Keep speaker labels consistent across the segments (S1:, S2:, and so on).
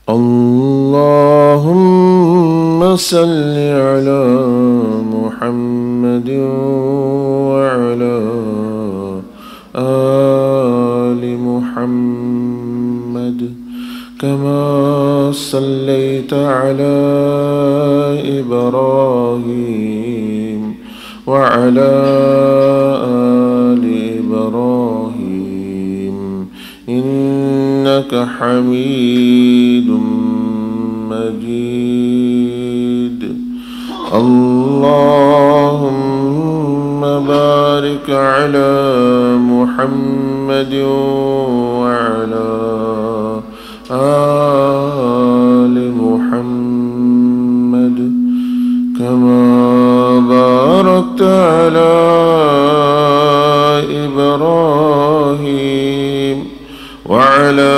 S1: اللهم صل على محمد وعلى آل محمد كما صليت على إبراهيم وعلى آل إبراهيم إنك حميد مجيد. اللهم بارك على محمد وعلى آل محمد كما باركت على إبراهيم وعلى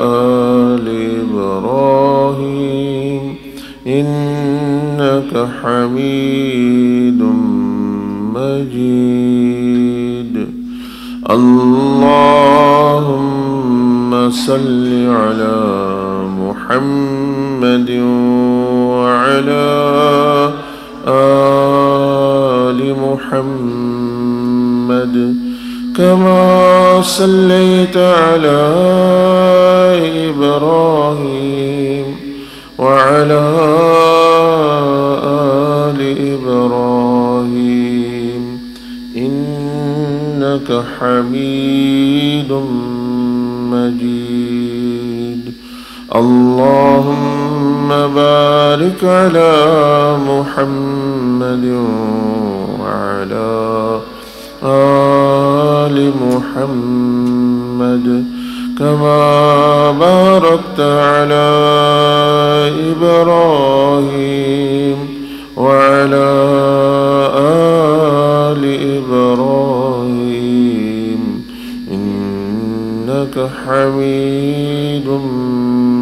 S1: آل إبراهيم إنك حميد مجيد. اللهم صل على محمد وعلى آل محمد كما صليت على إبراهيم وعلى آل إبراهيم إنك حميد مجيد. اللهم بارك على محمد وعلى آل محمد كما باركت على إبراهيم وعلى آل إبراهيم إنك حميد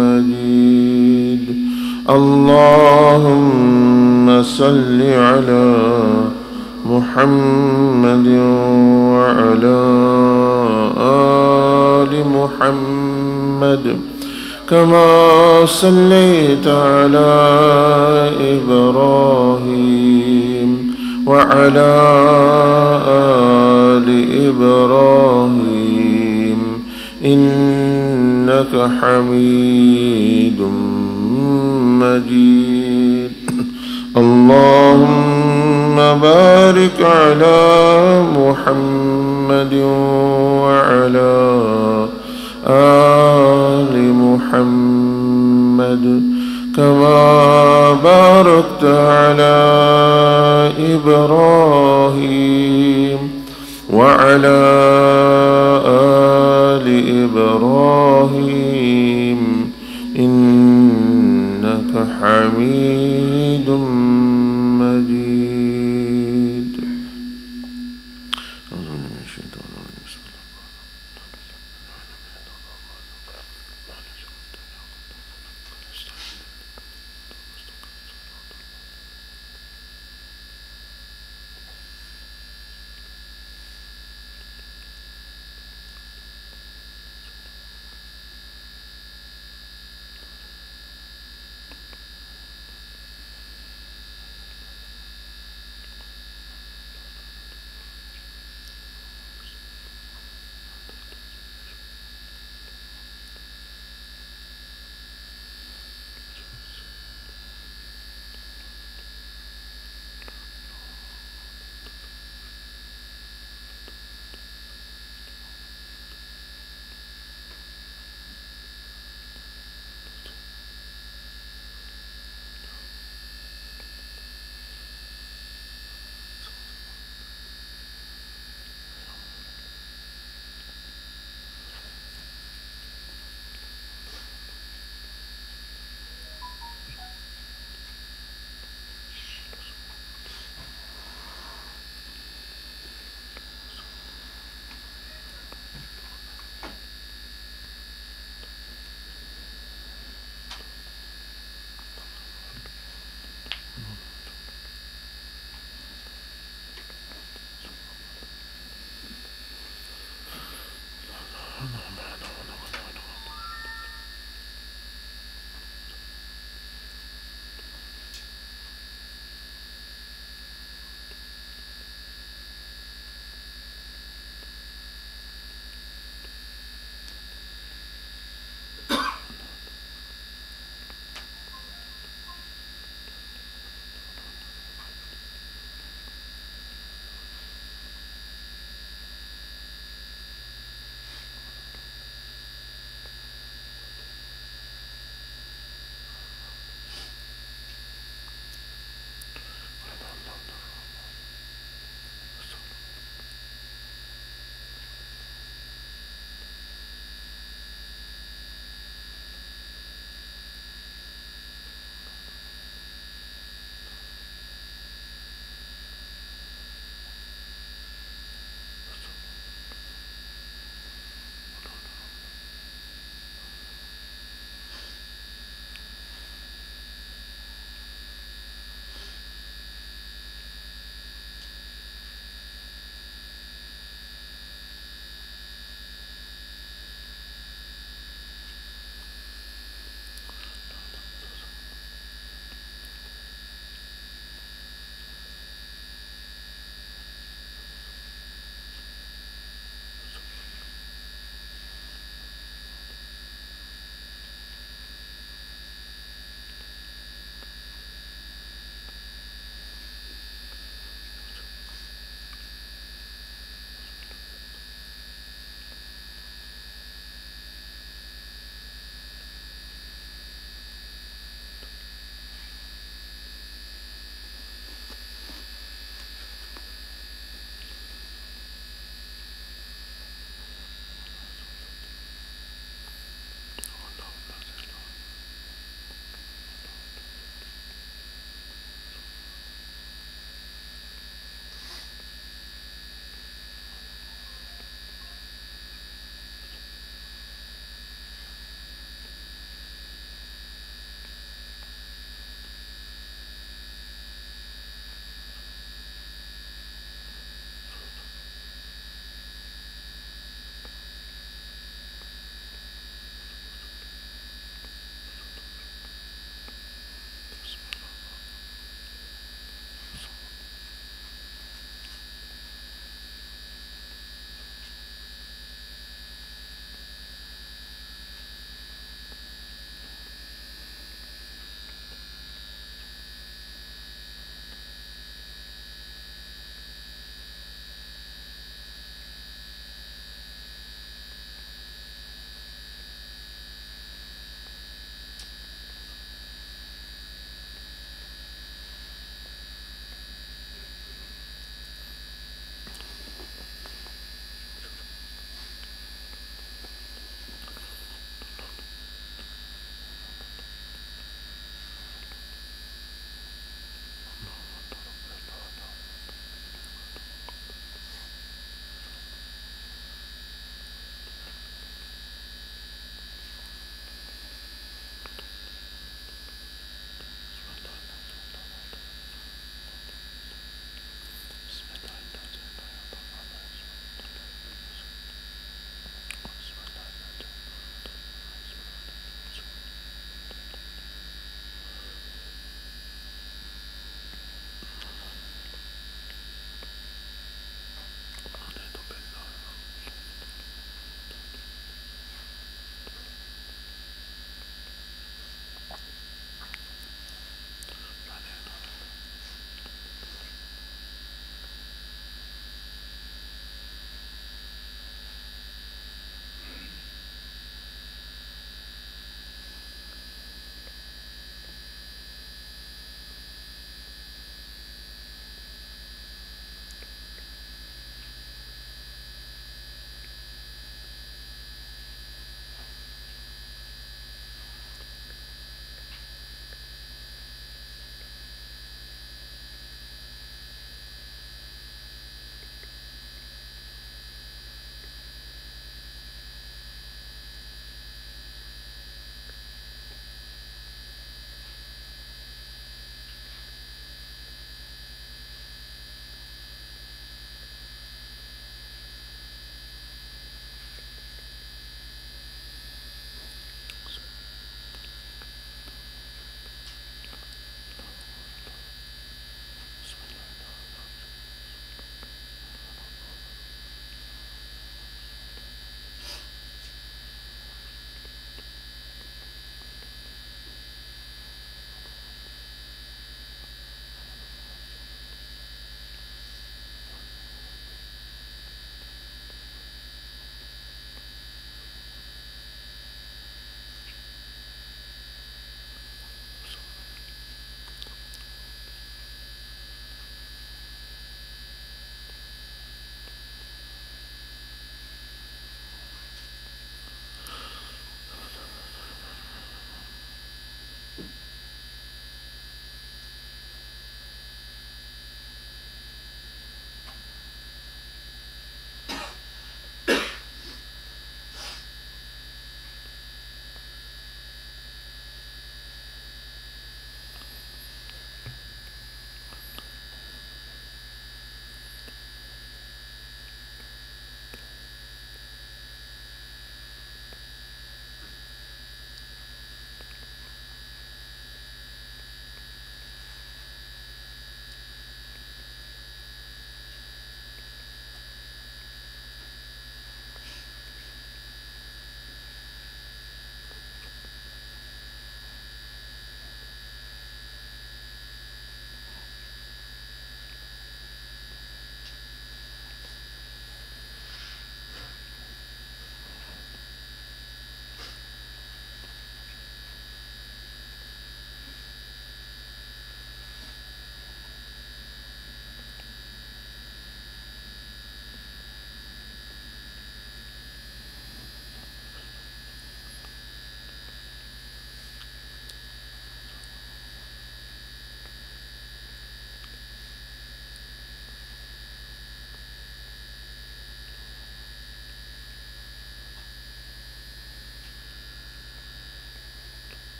S1: مجيد. اللهم صل على محمد وعلى آل محمد كما صليت على إبراهيم وعلى آل إبراهيم إنك حميد مجيد. اللهم بارك على محمد وعلى آل محمد كما باركت على إبراهيم وعلى آل إبراهيم إنك حميد مجيد.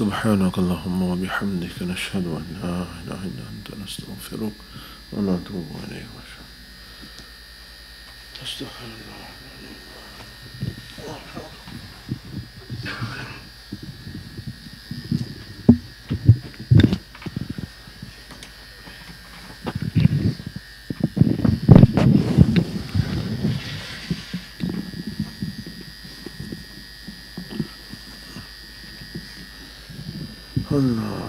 S1: سبحانك اللهم وبحمدك نشهد أن لا إله إلا أنت نستغفرك ونتوب إليك أستغفر الله الله أستغفر الله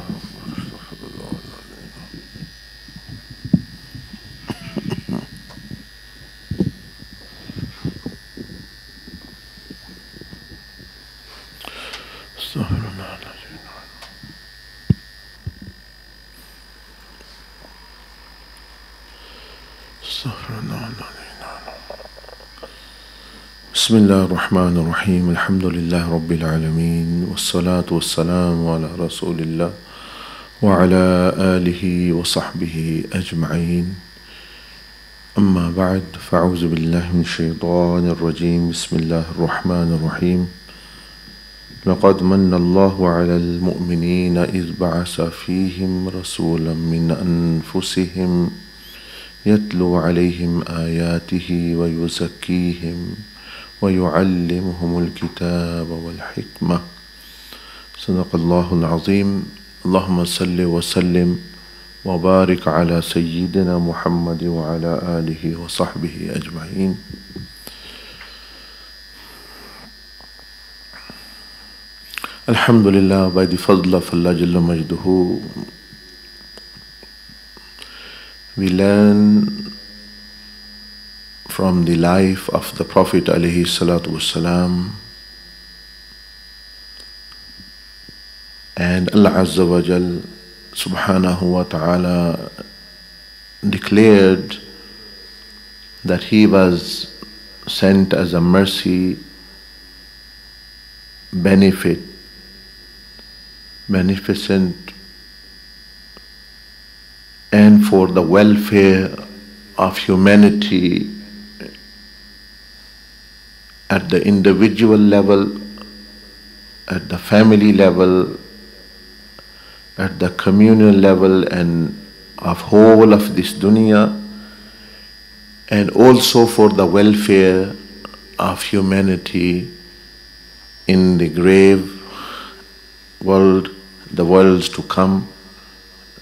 S1: استغفر الله استغفر الله بسم الله الرحمن الرحيم الحمد لله رب العالمين والصلاة والسلام على رسول الله وعلى آله وصحبه أجمعين أما بعد فأعوذ بالله من الشيطان الرجيم بسم الله الرحمن الرحيم لقد من الله على المؤمنين إذ بعث فيهم رسولا من أنفسهم يتلو عليهم آياته ويزكيهم ويعلمهم الكتاب والحكمة صدق الله العظيم اللهم صل وسلم وبارك على سيدنا محمد وعلى آله وصحبه أجمعين. Alhamdulillah, by the fadl of Allah Jalla Majduhu, we learn from the life of the Prophet alayhi salatu wassalam, and Allah Azza wa Jal Subhanahu wa ta'ala declared that he was sent as a mercy, beneficent, and for the welfare of humanity at the individual level, at the family level, at the communal level, and of whole of this dunya, and also for the welfare of humanity in the grave world, the worlds to come,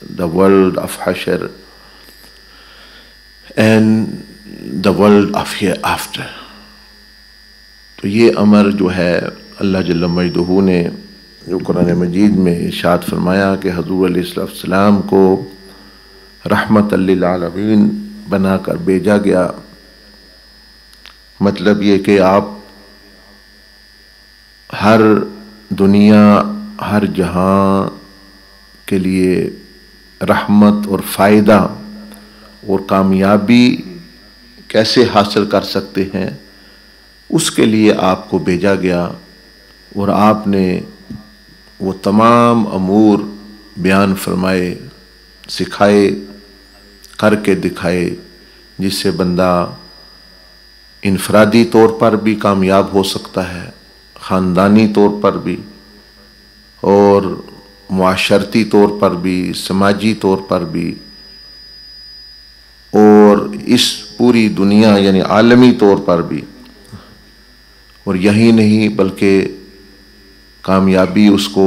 S1: the world of Hashr, and the world of hereafter. तो ये अमर जो है अल्लाह जल्ल मजदूहू ने जो कुरान मजीद में इरशाद फरमाया कि हज़ूर अलैहिस्सलाम को रहमतल लिल आलमीन बनाकर भेजा गया, मतलब ये कि आप हर दुनिया, हर जहां के लिए रहमत और फ़ायदा और कामयाबी कैसे हासिल कर सकते हैं, उसके लिए आपको भेजा गया और आपने वो तमाम अमूर बयान फरमाए, सिखाए, करके दिखाए, जिससे बंदा इनफरादी तौर पर भी कामयाब हो सकता है, ख़ानदानी तौर पर भी, और मुआशरती तौर पर भी, समाजी तौर पर भी, और इस पूरी दुनिया यानी आलमी तौर पर भी। और यही नहीं बल्कि कामयाबी उसको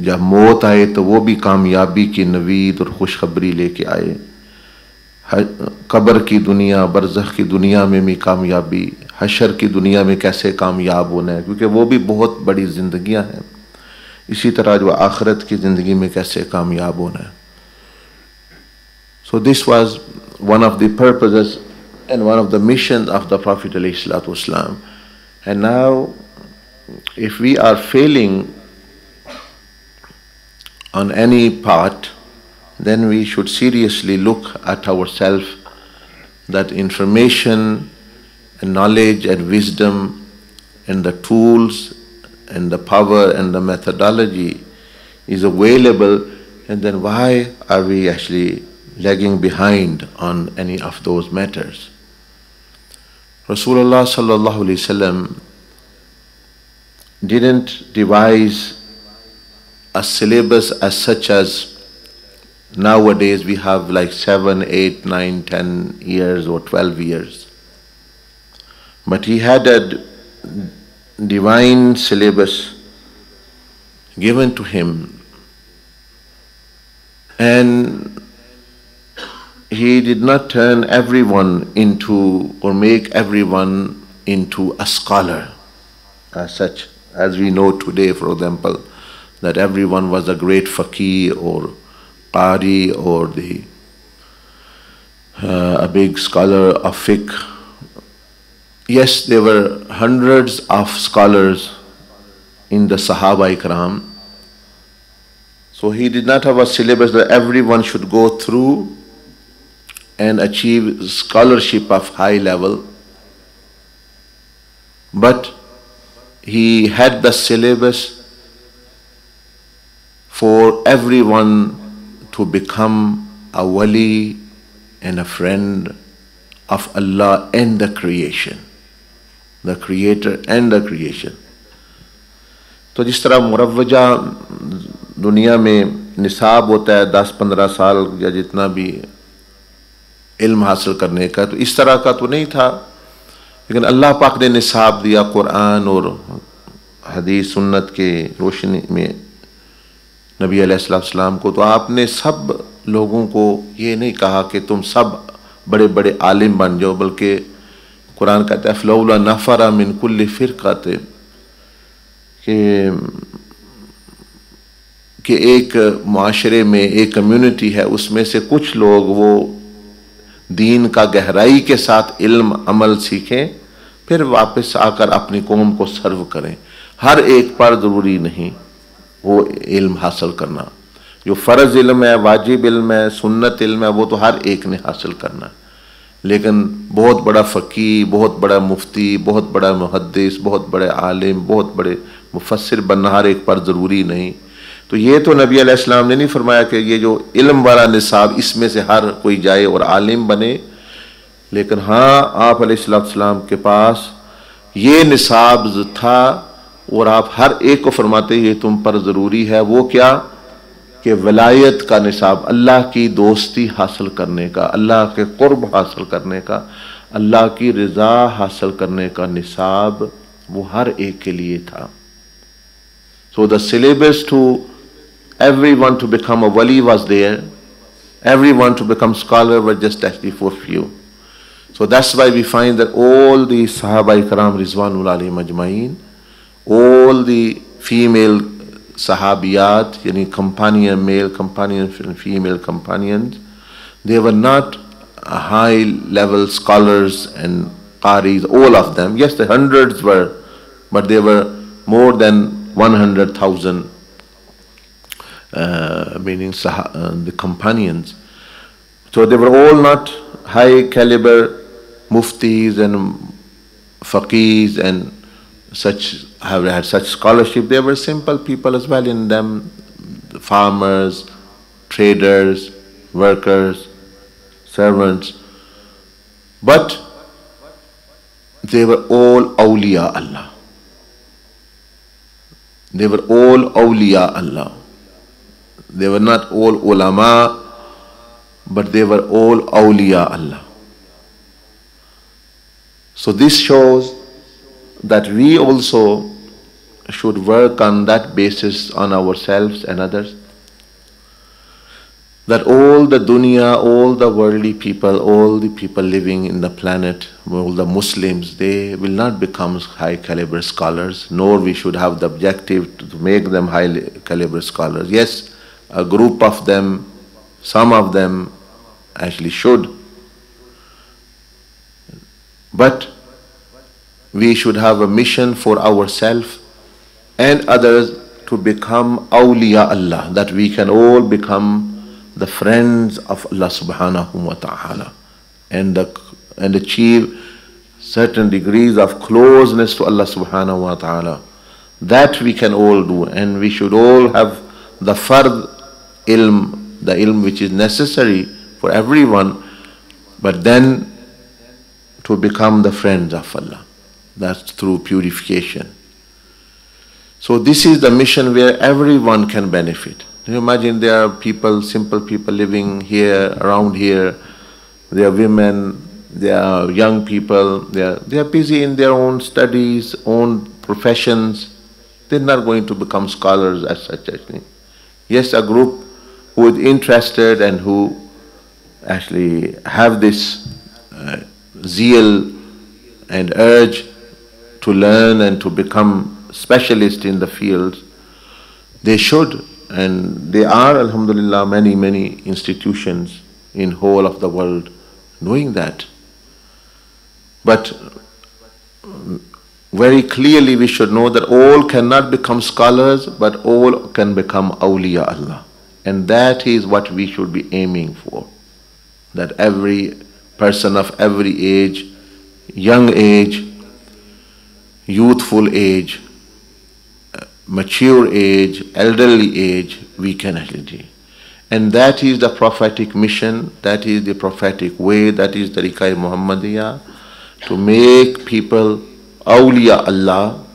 S1: जब मौत आए तो वो भी कामयाबी की नवीद और खुशखबरी लेके आए। कब्र की दुनिया, बरज़ख की दुनिया में भी कामयाबी, हशर की दुनिया में कैसे कामयाब होना है, क्योंकि वो भी बहुत बड़ी ज़िंदगियां हैं। इसी तरह जो आखिरत की ज़िंदगी में कैसे कामयाब होना है। So this was one of the purposes and one of the missions of the Prophet ﷺ. And now, if we are failing on any part, then we should seriously look at ourselves, that information and knowledge and wisdom and the tools and the power and the methodology is available, and then why are we actually lagging behind on any of those matters? Rasulullah sallallahu alaihi wasallam didn't devise a syllabus as such as nowadays we have like 7, 8, 9, 10 years or 12 years. But he had a divine syllabus given to him, and he did not turn everyone into or make everyone into a scholar as such, as we know today, for example, that everyone was a great faqih or qari or a big scholar of fiqh. Yes, there were hundreds of scholars in the Sahaba Ikram. So he did not have a syllabus that everyone should go through and achieve scholarship of high level. But he had the syllabus for everyone to become a wali and a friend of Allah and the creation, the creator and the creation. तो जिस तरह मुरव्वजा दुनिया में निसाब होता है 10-15 साल या जितना भी इल्म हासिल करने का, तो इस तरह का तो नहीं था, लेकिन अल्लाह पाक ने निसाब दिया कुरान और हदीस सुन्नत के रोशनी में नबी अलैहिस्सलाम को। तो आपने सब लोगों को ये नहीं कहा कि तुम सब बड़े बड़े आलिम बन जाओ, बल्कि कुरान कहता है फलौला नफरा मिन कुल्ली फिरक़त, कि एक माशरे में एक कम्युनिटी है, उसमें से कुछ लोग वो दीन का गहराई के साथ इल्म अमल सीखें, फिर वापस आकर अपनी कौम को सर्व करें। हर एक पर ज़रूरी नहीं वो इल्म हासिल करना, जो फ़र्ज़ इल्म है, वाजिब इल्म है, सुन्नत इल्म है, वो तो हर एक ने हासिल करना है। लेकिन बहुत बड़ा फ़क़ीह, बहुत बड़ा मुफ्ती, बहुत बड़ा मुहद्दिस, बहुत बड़े आलिम, बहुत बड़े मुफस्सिर बनना हर एक पर ज़रूरी नहीं। तो ये तो नबी अलैहिस्सलाम ने नहीं फरमाया कि ये जो इल्म वाला निसाब इसमें से हर कोई जाए और आलिम बने, लेकिन हाँ आप अलैहिस्सलाम के पास ये निसाब था और आप हर एक को फरमाते ये तुम पर ज़रूरी है। वो क्या कि वलायत का निसाब, अल्लाह की दोस्ती हासिल करने का, अल्लाह के क़ुर्ब हासिल करने का, अल्लाह की रज़ा हासिल करने का निसाब वो हर एक के लिए था। So the syllabus to everyone to become a wali was there, everyone to become scholar were just actually for few. So that's why we find that all the Sahaba Ikram Rizwanul Alayhim Ajma'in, all the female Sahabiyat, yani companion, male companions and female companions, they were not high level scholars and qaris, all of them. Yes, the hundreds were, but they were more than 100,000, meaning the companions. So they were all not high caliber muftis and faqihs and such, have had such scholarship. They were simple people as well in them, farmers, traders, workers, servants. But they were all auliya Allah. They were all auliya Allah. They were not all ulama, but they were all auliya Allah. So this shows that we also should work on that basis on ourselves and others. That all the dunya, all the worldly people, all the people living in the planet, all the Muslims, they will not become high caliber scholars, nor we should have the objective to make them high caliber scholars. Yes, a group of them, some of them actually should. But we should have a mission for ourselves and others to become auliya Allah, that we can all become the friends of Allah subhanahu wa ta'ala and achieve certain degrees of closeness to Allah subhanahu wa ta'ala. That we can all do, and we should all have the fard ilm, the ilm which is necessary for everyone, but then to become the friends of Allah. That's through purification. So this is the mission where everyone can benefit. You imagine there are people, simple people living here, around here. There are women, there are young people, they are busy in their own studies, own professions. They're not going to become scholars as such, actually. Yes, a group who is interested and who actually have this zeal and urge to learn and to become specialist in the field, they should, and there are, alhamdulillah, many institutions in whole of the world doing that. But very clearly we should know that all cannot become scholars, but all can become auliya Allah. And that is what we should be aiming for. That every person of every age, young age, youthful age, mature age, elderly age, we can actually. And that is the prophetic mission, that is the prophetic way, that is the Tariqah Muhammadiyah, to make people auliya Allah,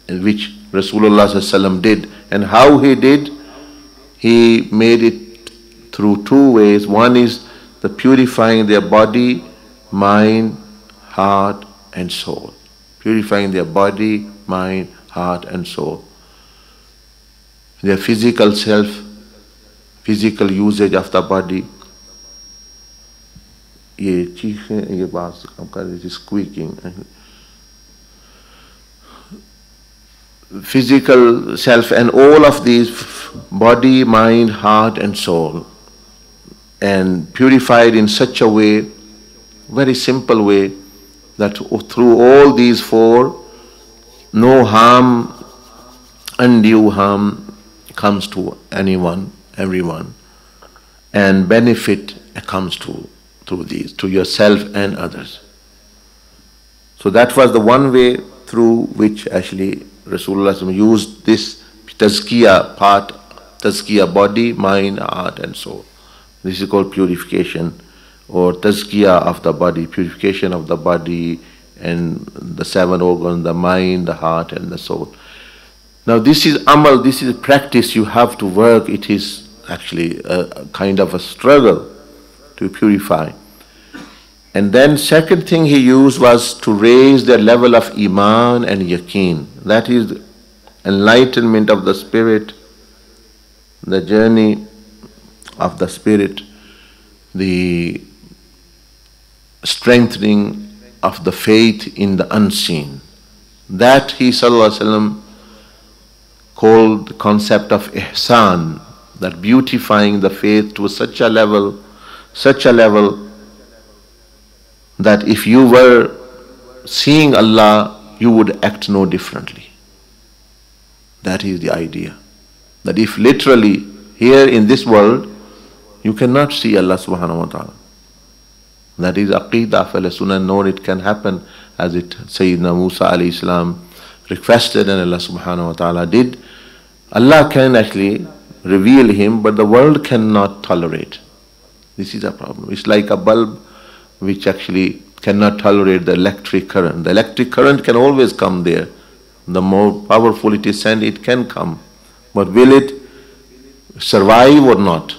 S1: which Rasulullah ﷺ did. And how he did, he made it through two ways. One is the purifying their body, mind, heart and soul. Purifying their body, mind, heart and soul. Their physical self, physical usage of the body. ये चीखें, ये बात हम कर रहे थे, squeaking. Physical self and all of these, body, mind, heart and soul, and purified in such a way, very simple way, that through all these four, no harm, undue harm comes to anyone, everyone, and benefit comes through these, to yourself and others. So that was the one way through which actually Rasulullah used this tazkiyah part, tazkiyah body, mind, heart and soul. This is called purification, or tazkiyah of the body, purification of the body and the seven organs, the mind, the heart and the soul. Now this is amal, this is practice, you have to work, it is actually a kind of a struggle to purify. And then second thing he used was to raise their level of iman and yakeen. That is enlightenment of the spirit, the journey of the spirit, the strengthening of the faith in the unseen. That he sallallahu alaihi wasallam called the concept of Ihsan, that beautifying the faith to such a level that if you were seeing Allah, you would act no differently. That is the idea. That if literally here in this world, you cannot see Allah subhanahu wa ta'ala. That is Aqidah of Ahl-Sunnah, nor it can happen as it Sayyidina Musa alayhi salam requested and Allah subhanahu wa ta'ala did. Allah can actually reveal Him, but the world cannot tolerate. This is a problem. It's like a bulb which actually cannot tolerate the electric current. The electric current can always come there. The more powerful it is sent, it can come. But will it survive or not?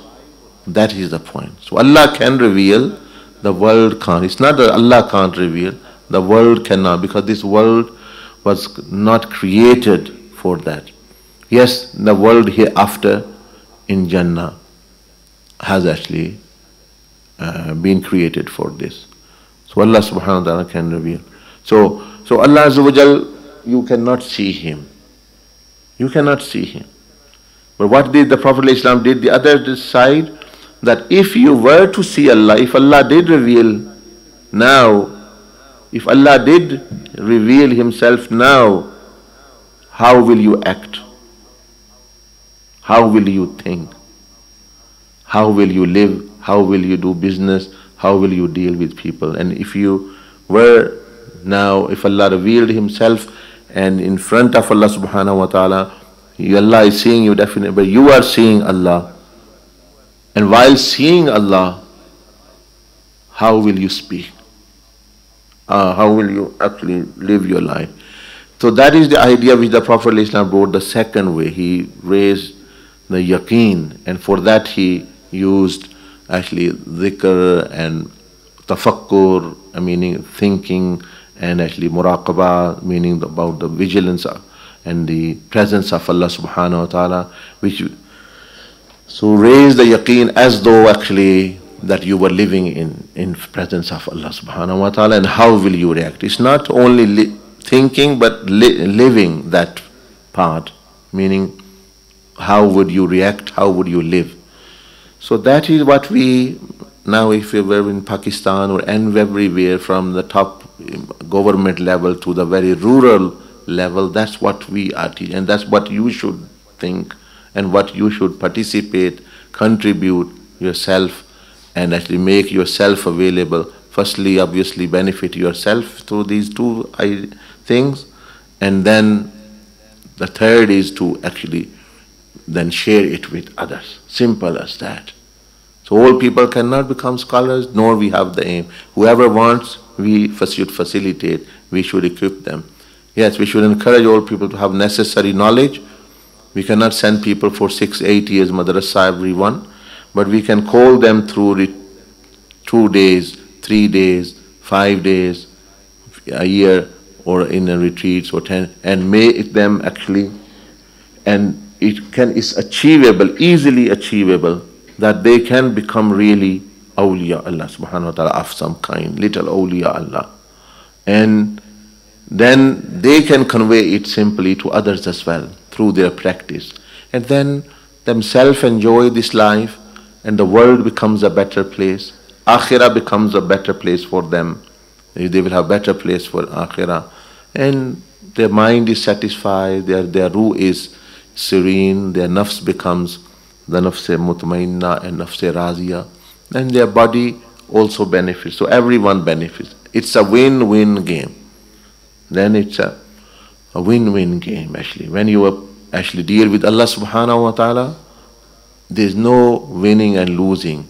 S1: That is the point. So Allah can reveal, the world can't. It's not that Allah can't reveal, the world cannot, because this world was not created for that. Yes, the world hereafter in Jannah has actually been created for this. So Allah subhanahu wa ta'ala can reveal. So Allah Azza wa Jal, you cannot see Him. You cannot see Him. But what did the Prophet ﷺ did? The other side, that if you were to see Allah, if Allah did reveal now, if Allah did reveal Himself now, how will you act? How will you think? How will you live? How will you do business? How will you deal with people? And if you were now, if Allah revealed Himself and in front of Allah subhanahu wa ta'ala, Allah is seeing you definitely, but you are seeing Allah. And while seeing Allah, how will you speak? How will you actually live your life? So that is the idea which the Prophet ﷺ brought the second way. He raised the yakeen, and for that he used actually zikr and tafakkur, meaning thinking, and actually muraqabah, meaning about the vigilance and the presence of Allah subhanahu wa ta'ala, which so raise the yaqeen as though actually that you were living in presence of Allah subhanahu wa ta'ala, and how will you react? It's not only thinking but living that part, meaning how would you react, how would you live? So that is what we now, if we were in Pakistan or everywhere, from the top government level to the very rural level, that's what we are teaching, and that's what you should think and what you should participate, contribute yourself, and actually make yourself available. Firstly, obviously benefit yourself through these two things, and then the third is to actually then share it with others. Simple as that. So all people cannot become scholars, nor we have the aim. Whoever wants, we should facilitate, we should equip them. Yes, we should encourage all people to have necessary knowledge. We cannot send people for 6-8 years madrasa everyone, but we can call them through 2 days, 3 days, 5 days, a year, or in a retreats or 10, and make them actually, and it's achievable, easily achievable, that they can become really auliya Allah subhanahu wa ta'ala of some kind, little auliya Allah. And then they can convey it simply to others as well through their practice. And then themselves enjoy this life, and the world becomes a better place. Akhirah becomes a better place for them. They will have better place for Akhirah. And their mind is satisfied, their ruh is serene, their nafs becomes the nafs mutmainna and nafs raziya, and their body also benefits. So everyone benefits. It's a win-win game. Then it's a win-win game actually. When you actually deal with Allah subhanahu wa ta'ala, there's no winning and losing.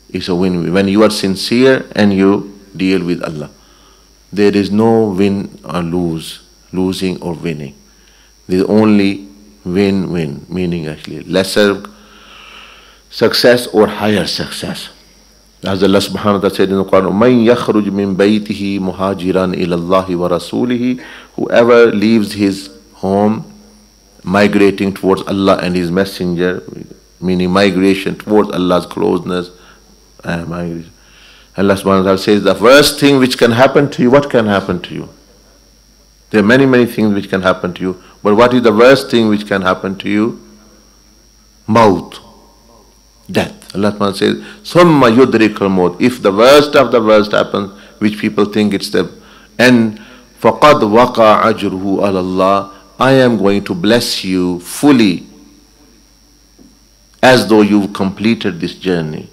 S1: It's a win-win. When you are sincere and you deal with Allah, there is no win or losing or winning. There's only win-win, meaning actually lesser success or higher success. As Allah subhanahu wa ta'ala said in the Quran, مَنْ يَخْرُجْ مِنْ بَيْتِهِ مُهَاجِرًا إِلَى اللَّهِ وَرَسُولِهِ, whoever leaves his home migrating towards Allah and His Messenger, meaning migration towards Allah's closeness, migration. Allah subhanahu wa ta'ala says the worst thing which can happen to you, what can happen to you? There are many, many things which can happen to you, but what is the worst thing which can happen to you? Maut, death. Allah subhanahu wa ta'ala says, ثُمَّ يُدْرِكَ الْمَوْتِ. If the worst of the worst happens, which people think it's the end, فَقَدْ وَقَعَ أَجْرُهُ عَلَى اللَّهِ, I am going to bless you fully, as though you've completed this journey.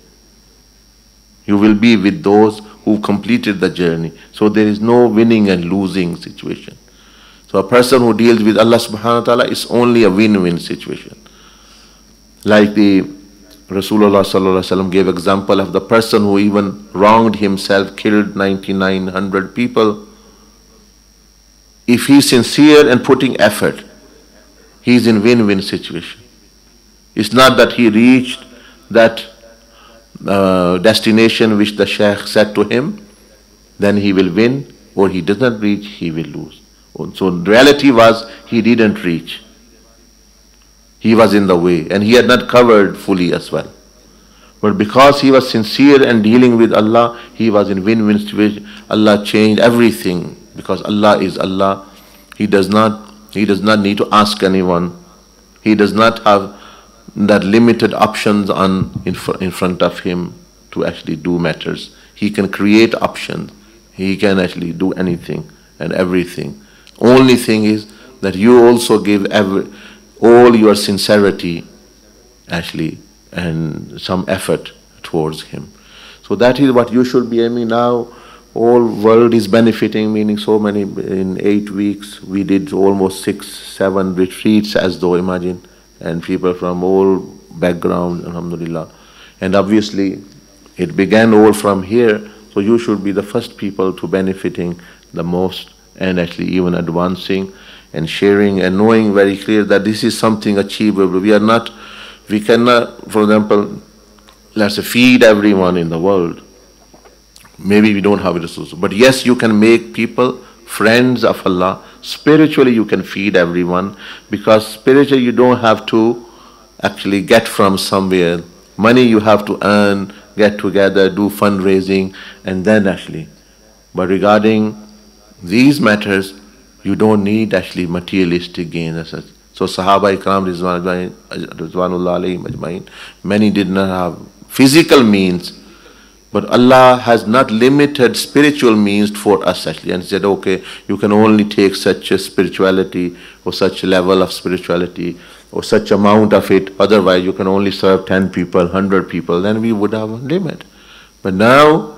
S1: You will be with those who completed the journey. So there is no winning and losing situation. So a person who deals with Allah subhanahu wa ta'ala is only a win-win situation. Like the Rasulullah sallallahu alaihi wasallam gave example of the person who even wronged himself, killed 9,900 people. If he's sincere and putting effort, he's in win-win situation. It's not that he reached that destination which the Shaykh said to him, then he will win, or he does not reach, he will lose. So the reality was he didn't reach. He was in the way, and he had not covered fully as well. But because he was sincere and dealing with Allah, he was in win-win situation. Allah changed everything, because Allah is Allah. He does not need to ask anyone. He does not have that limited options in front of him to actually do matters. He can create options. He can actually do anything and everything. Only thing is that you also give all your sincerity actually and some effort towards him. So that is what you should be aiming now. All world is benefiting, meaning so many, in 8 weeks we did almost 6-7 retreats, as though, imagine, and people from all backgrounds, alhamdulillah. And obviously it began all from here, so you should be the first people to benefiting the most and actually even advancing. and sharing and knowing very clear that this is something achievable. We cannot, for example, let's say feed everyone in the world. Maybe we don't have resources. But yes, you can make people friends of Allah. Spiritually, you can feed everyone, because spiritually you don't have to actually get from somewhere. Money you have to earn, get together, do fundraising, and then actually. But regarding these matters, you don't need actually materialistic gain as such. So Sahaba Ikram Rizwanullah alayhim ajmain, many did not have physical means, but Allah has not limited spiritual means for us actually, and said, okay, you can only take such a spirituality or such a level of spirituality or such amount of it, otherwise you can only serve 10 people, 100 people, then we would have a limit. But now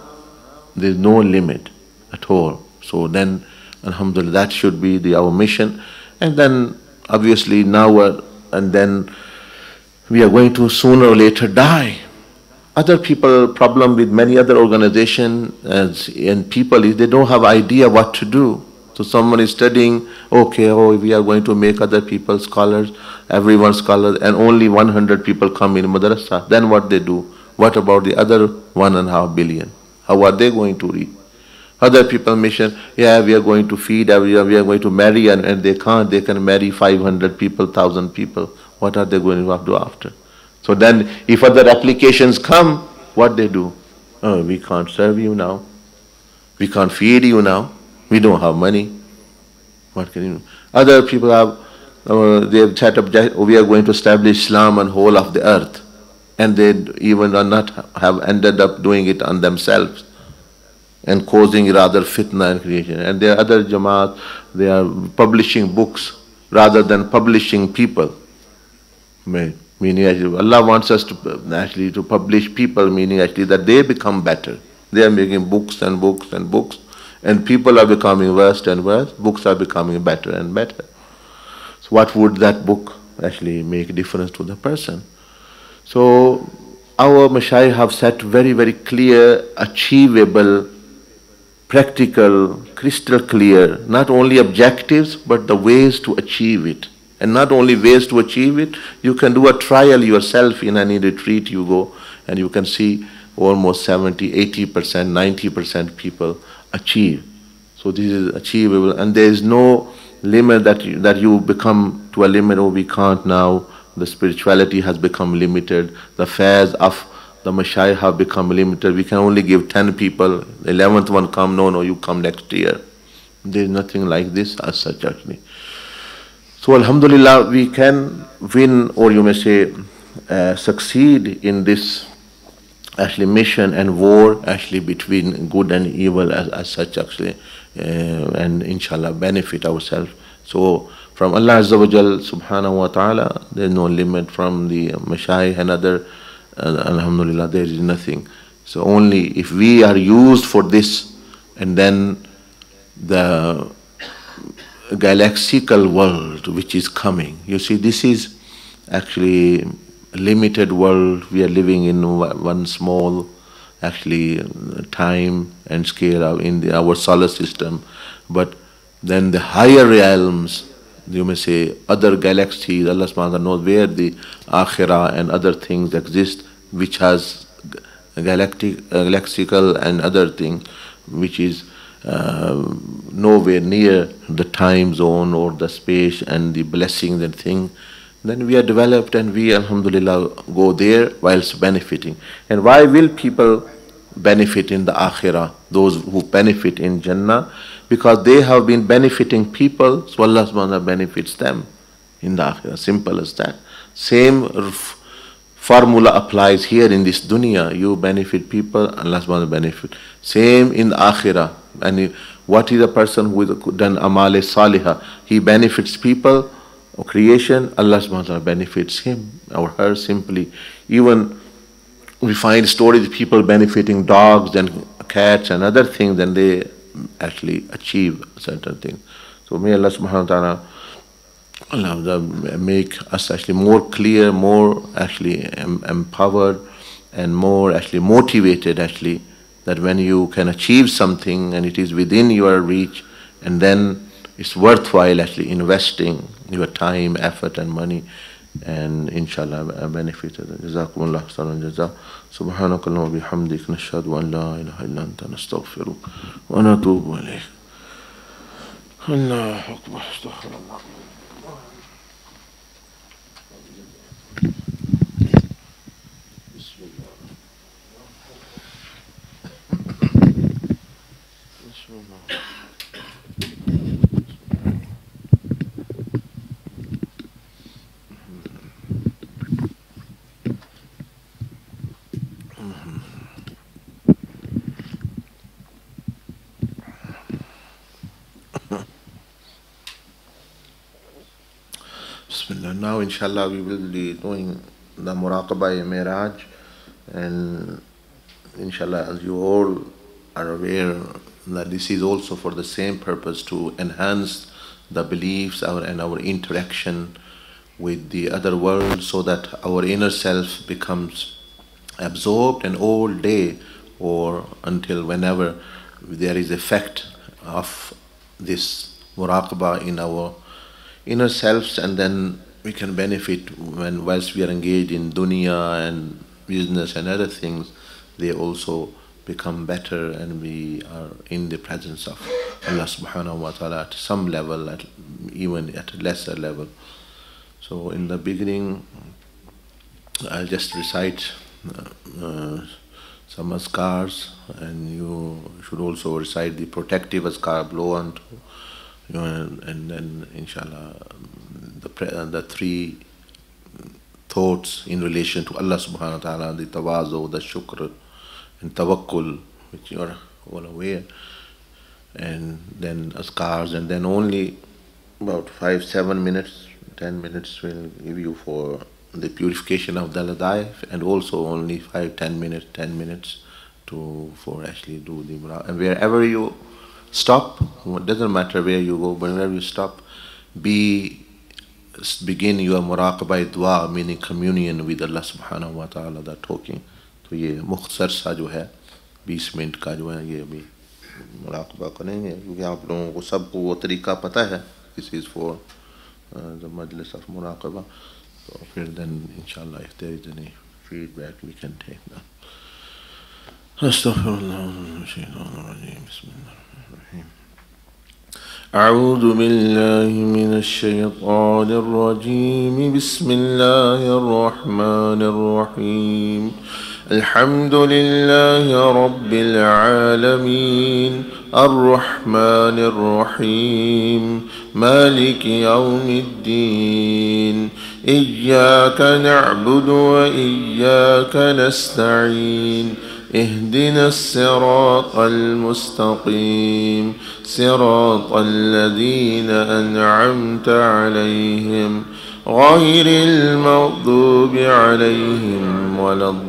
S1: there is no limit at all. So then, alhamdulillah, that should be our mission. And then obviously now and then we are going to sooner or later die. Other people, problem with many other organizations and people is they don't have idea what to do. So someone is studying, okay, we are going to make other people scholars, everyone scholars, and only 100 people come in madrasa. Then what they do? What about the other 1.5 billion? How are they going to read? Other people mention, yeah, we are going to feed everyone, we are going to marry, and they can't. They can marry 500 people, 1,000 people. What are they going to do after? So then, if other applications come, what they do? Oh, we can't serve you now. We can't feed you now. We don't have money. What can you do? Other people have, they have set up, we are going to establish Islam on whole of the earth. And they even are not have ended up doing it on themselves and causing rather fitna and creation. And there are other Jamaat, they are publishing books rather than publishing people. Meaning actually, Allah wants us to actually to publish people, meaning actually that they become better. They are making books and books and books, and people are becoming worse and worse, books are becoming better and better. So what would that book actually make a difference to the person? So our Mashayikh have set very, very clear, achievable, practical, crystal clear, not only objectives, but the ways to achieve it. And not only ways to achieve it, you can do a trial yourself in any retreat you go, and you can see almost 70, 80%, 90% people achieve. So this is achievable, and there is no limit that you become to a limit, we can't now. The spirituality has become limited. The fairs of the Mashayikh have become limited. We can only give 10 people. The 11th one come, no, you come next year. There is nothing like this as such actually. So alhamdulillah, we can win, or you may say succeed in this actually mission and war actually between good and evil as such actually, and inshallah benefit ourselves. So from Allah Azza wa Jal, Subhanahu wa Ta'ala, there is no limit. From the Mashayikh and other, alhamdulillah, there is nothing. So only if we are used for this, and then the galaxical world which is coming. You see, this is actually a limited world. We are living in one small actually time and scale in our solar system. But then the higher realms, you may say other galaxies, Allah subhanahu wa ta'ala knows where the akhirah and other things exist, which has galaxical and other things, which is nowhere near the time zone or the space and the blessings and things. Then we are developed, and we alhamdulillah go there whilst benefiting. And why will people benefit in the akhirah? Those who benefit in Jannah, because they have been benefiting people, so Allah subhanahu wa ta'ala benefits them in the akhirah. Simple as that. Same formula applies here in this dunya. You benefit people, Allah subhanahu wa ta'ala benefit. Same in the akhirah. And what is a person who has done amale salihah? He benefits people or creation, Allah subhanahu wa ta'ala benefits him or her simply. Even we find stories of people benefiting dogs and cats and other things, and they actually achieve certain things. So may Allah subhanahu wa ta'ala make us actually more clear, more actually empowered, and more actually motivated actually, that when you can achieve something and it is within your reach, and then it's worthwhile actually investing your time, effort and money, and inshallah benefit. Jazakumullah khairan jaza. Subhanakallahumma wa bihamdik nashhadu an la ilaha illa anta nastaghfiruka wa natubu ilayk. Allahu akbar. Astaghfirullah. Now inshallah we will be doing the muraqabah miraj, and inshallah, as you all are aware, that this is also for the same purpose, to enhance the beliefs and our interaction with the other world, so that our inner self becomes absorbed, and all day or until whenever there is effect of this muraqabah in our inner selves, and then we can benefit whilst we are engaged in dunya and business and other things, they also become better, and we are in the presence of Allah subhanahu wa ta'ala at some level, even at a lesser level. So in the beginning, I'll just recite some azkars, and you should also recite the protective azkar, blow on to you, and then inshallah the three thoughts in relation to Allah subhanahu wa ta'ala, the tawazu, the shukr and tawakkul, which you are all aware, and then azkars, and then only about 5-7 minutes, 10 minutes will give you for the purification of the life, and also only 5-10 minutes for actually do the and wherever you stop, it doesn't matter where you go, but whenever you stop, begin your muraqabah dua, meaning communion with Allah subhanahu wa ta'ala, the talking. तो ये मुख्तसर सा जो है 20 minute का जो है ये अभी मुराक़बा करेंगे, क्योंकि आप लोगों को सबको वो तरीका पता है, this is for the majlis of muraqaba. तो फिर देन इंशाल्लाह if there is any feedback we can take that. अस्तग़फ़िरुल्लाह, बिस्मिल्लाहिर्रहमानिर्रहीम. أعوذ بالله من الشيطان الرجيم. بسم الله الرحمن الرحيم. الحمد لله رب العالمين الرحمن الرحيم مالك يوم الدين إياك نعبد وإياك نستعين اهدنا الصراط المستقيم صراط الذين أنعمت عليهم غير المغضوب عليهم ولا الضالين.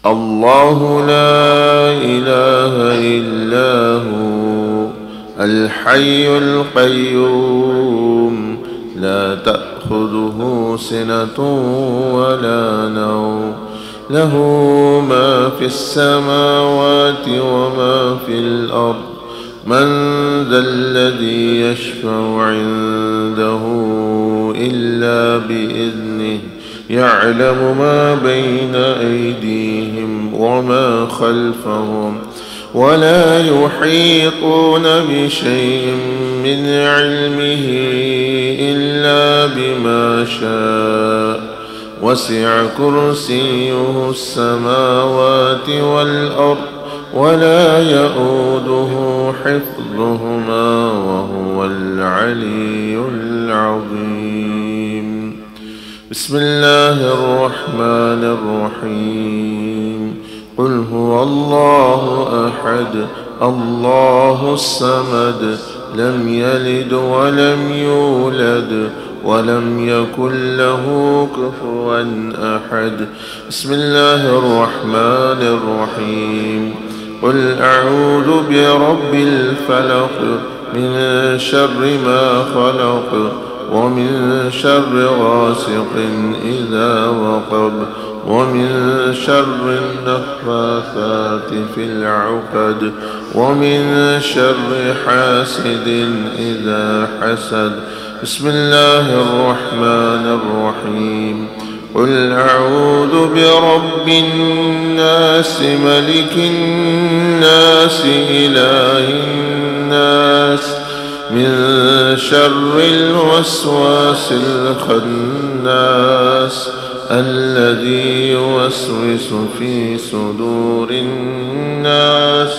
S1: الله لا إله إلا هو الحي القيوم لا تأخذه سنة ولا نوم له ما في السماوات وما في الأرض من ذا الذي يشفع عنده إلا بإذنه يعلم ما بين أيديهم وما خلفهم ولا يحيطون بشيء من علمه إلا بما شاء وسع كرسيه السماوات والأرض ولا يؤوده حفظهما وهو العلي العظيم. بسم الله الرحمن الرحيم. قل هو الله أحد الله الصمد لم يلد ولم يولد ولم يكن له كفوا أحد. بسم الله الرحمن الرحيم. قل أعوذ برب الفلق من شر ما خلق ومن شر غاسق إذا وقب ومن شر النفاثات في العقد ومن شر حاسد إذا حسد. بسم الله الرحمن الرحيم. قل أعوذ برب الناس ملك الناس إله الناس من شر الوسواس الخناس الذي يوسوس في صدور الناس.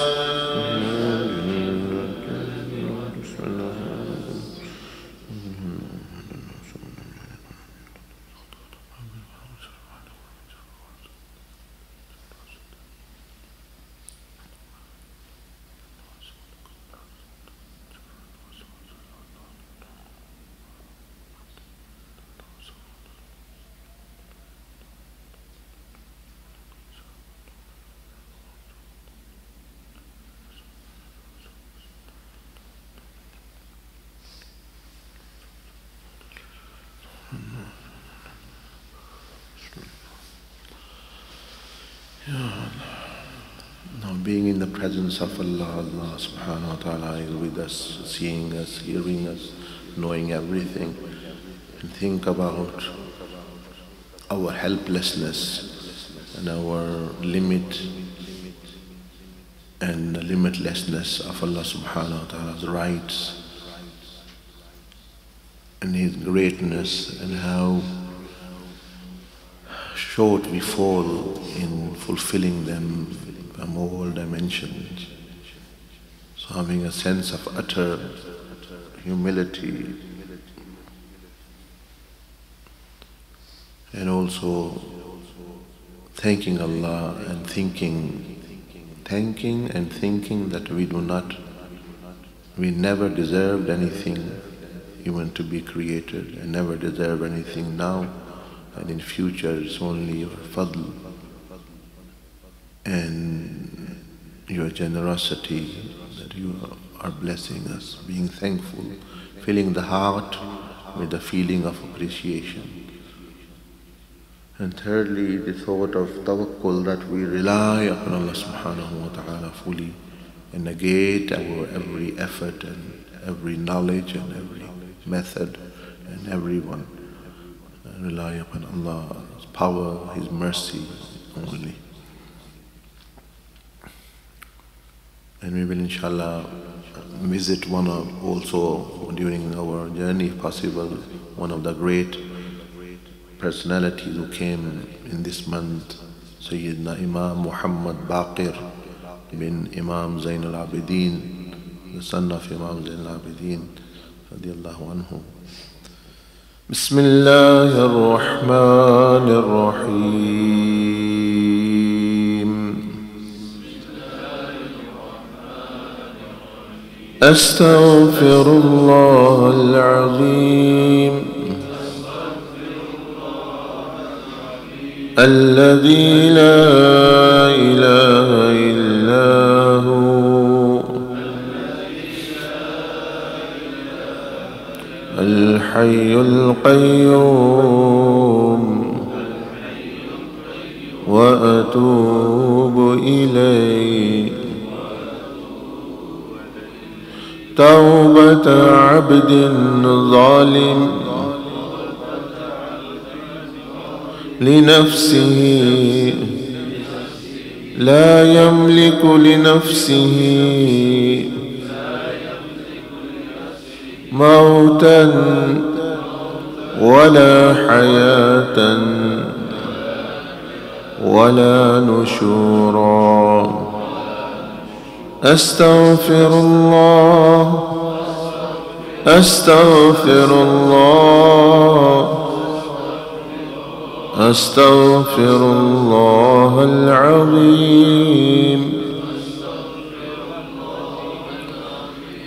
S1: Now being in the presence of Allah, Allah subhanahu wa ta'ala is with us, seeing us, hearing us, knowing everything, and think about our helplessness and our limit and the limitlessness of Allah subhanahu wa ta'ala's rights and His greatness, and how short we fall in fulfilling them from all dimensions. So having a sense of utter humility, and also thanking Allah and thanking and thinking that we never deserved anything even to be created, and never deserve anything now, and in future it's only your fadl and your generosity that you are blessing us, being thankful, filling the heart with the feeling of appreciation. And thirdly, the thought of tawakkul, that we rely upon Allah subhanahu wa ta'ala fully and negate our every effort and every knowledge and every method and everyone. And rely upon Allah's power, His mercy only. And we will inshallah visit also during our journey, if possible, one of the great personalities who came in this month, Sayyidina Imam Muhammad Baqir bin Imam Zain al-Abidin, the son of Imam Zain al-Abidin radiyallahu anhu. Bismillah ar-Rahman ar-Rahim. Astaghfirullah al-Azim الذي لا إله إلا هو الحي القيوم وأتوب إليه. توبة عبد ظالم لنفسه لا يملك لنفسه موتا ولا حياة ولا نشورا. أستغفر الله أستغفر الله أستغفر الله العظيم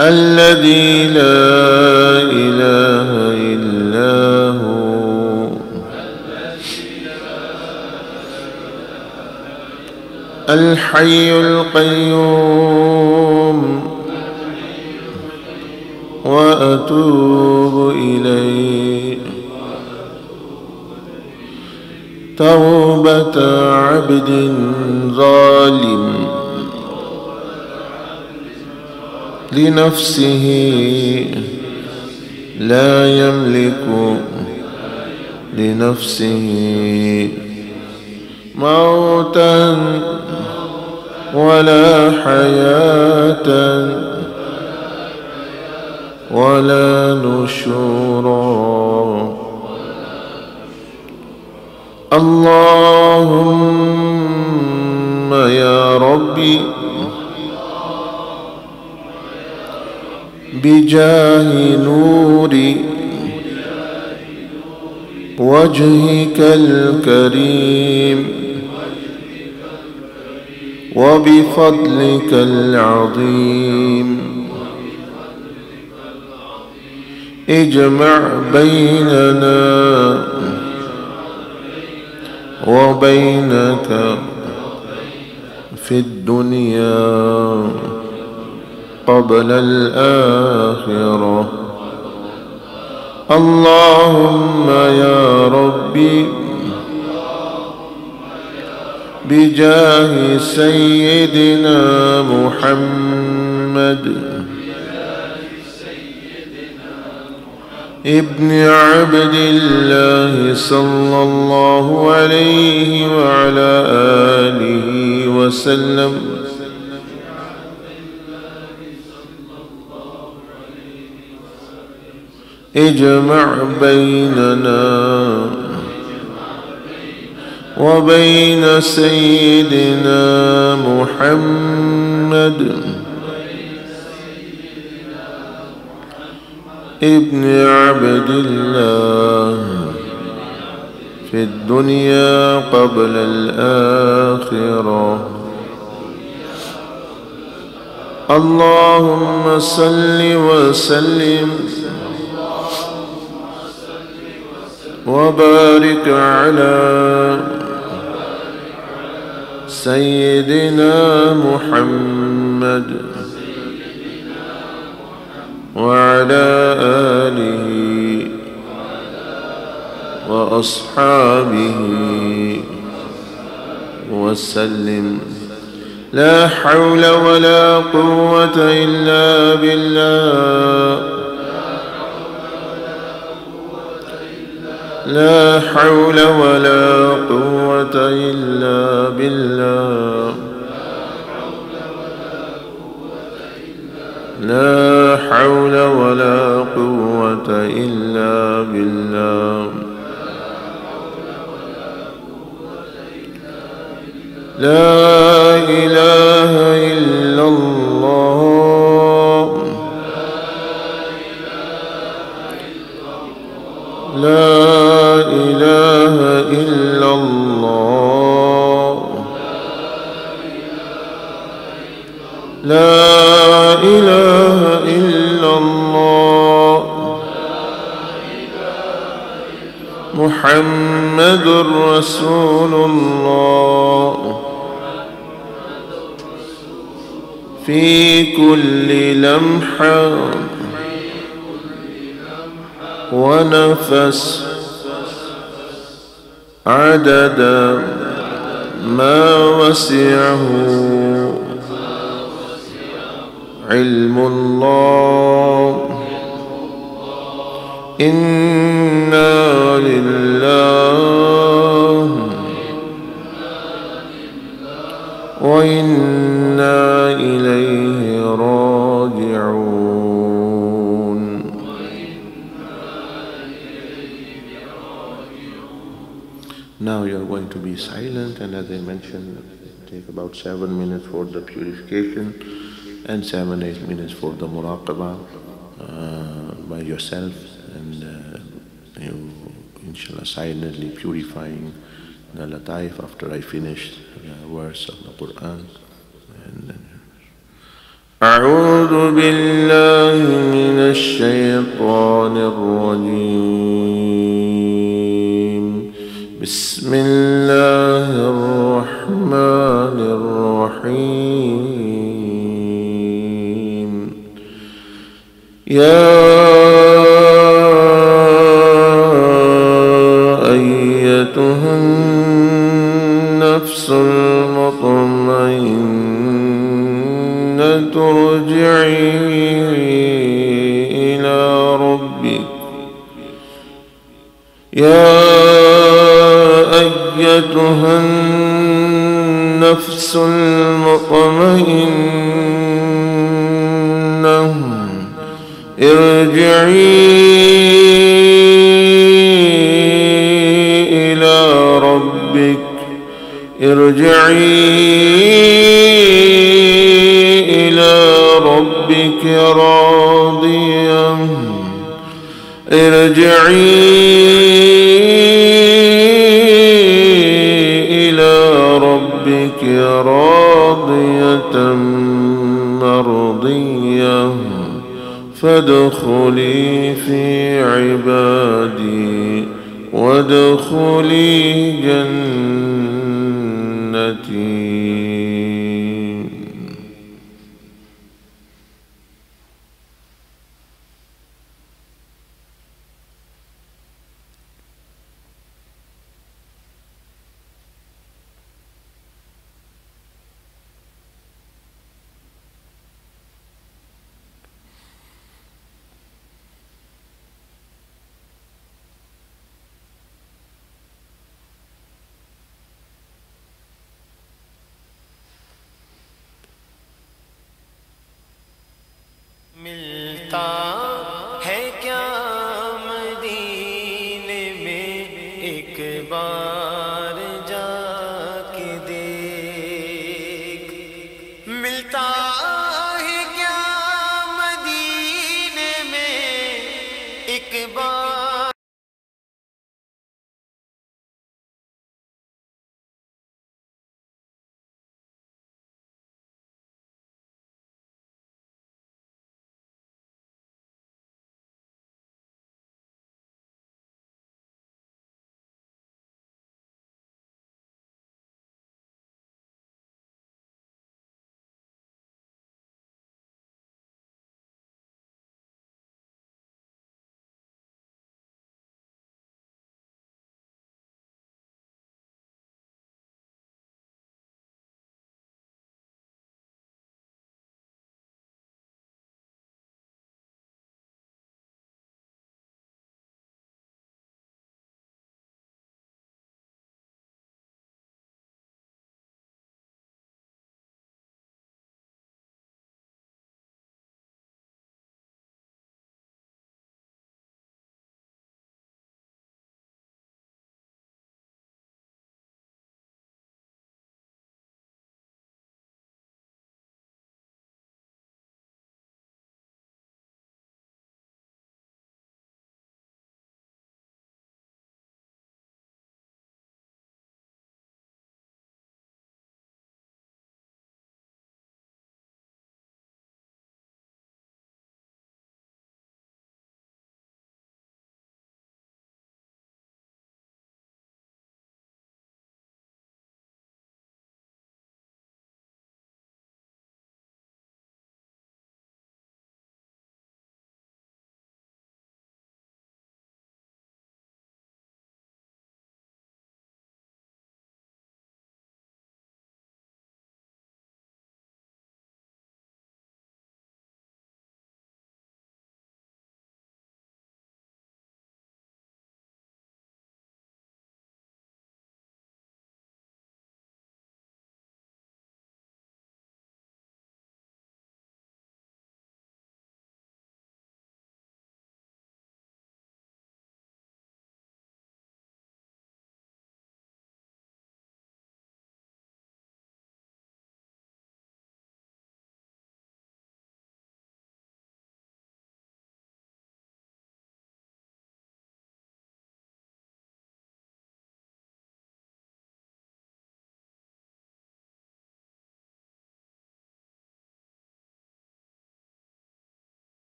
S1: الذي لا إله إلا هو الحي القيوم وأتوب إليه. توبة عبد ظالم لنفسه لا يملك لنفسه موتا ولا حياة ولا نشورا. اللهم يا ربي بجاه نور وجهك الكريم وبفضلك العظيم اجمع بيننا وبينك في الدنيا قبل الآخرة. اللهم يا ربي بجاه سيدنا محمد ابن عبد الله صلى الله عليه وعلى آله وسلم اجمع بيننا وبين سيدنا محمد ابن عبد الله في الدنيا قبل الآخرة. اللهم صل وسلم وبارك على سيدنا محمد وعلى آله وأصحابه وسلم. لا حول ولا قوة إلا بالله. لا حول ولا قوة إلا بالله. لا حول ولا قوة إلا بالله. لا إله إلا الله. لا إله إلا الله. لا إله إلا الله. محمد رسول الله. في كل لمحة ونفس عدد ما وسعه علم الله. إنا لله وإنا إليه راجعون. Now you are going to be silent, and as I mentioned, take about 7 minutes for the purification and 7-8 minutes for the muraqabah by yourself, and you inshallah silently purifying the lataif after I finish the verse of the Quran. أعوذ بالله من الشيطان الرجيم. بسم الله الرحمن الرحيم. يا أيتها या अय्यतुहन नफ्सुल मुतमइन्नह इरजिई इला रब्बिक इरजिई इला रब्बिक रादियह इरजिई इला रब्बिक रादियतम मरदियह फदखुली फी इबादी वदखुली जन्नती।
S2: मिलता है क्या मदीने में एक बार जाके देख। मिलता है क्या मदीने में एक बार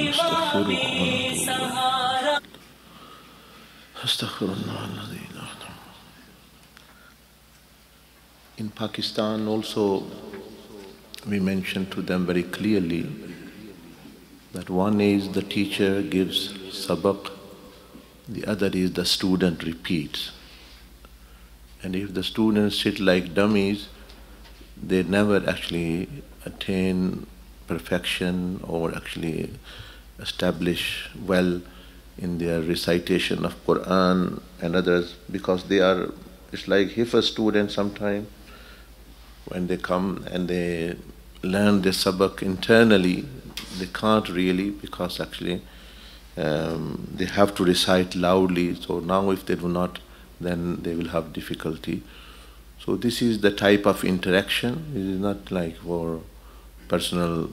S1: In Pakistan also, we mentioned to them very clearly that one is the teacher gives sabak, the other is the student repeats. And if the students sit like dummies, they never actually attain perfection or actually establish well in their recitation of Quran and others, because they are, it's like hifz students sometimes, when they come and they learn the sabak internally, they can't really, because actually they have to recite loudly. So now if they do not, then they will have difficulty. So this is the type of interaction. It is not like for personal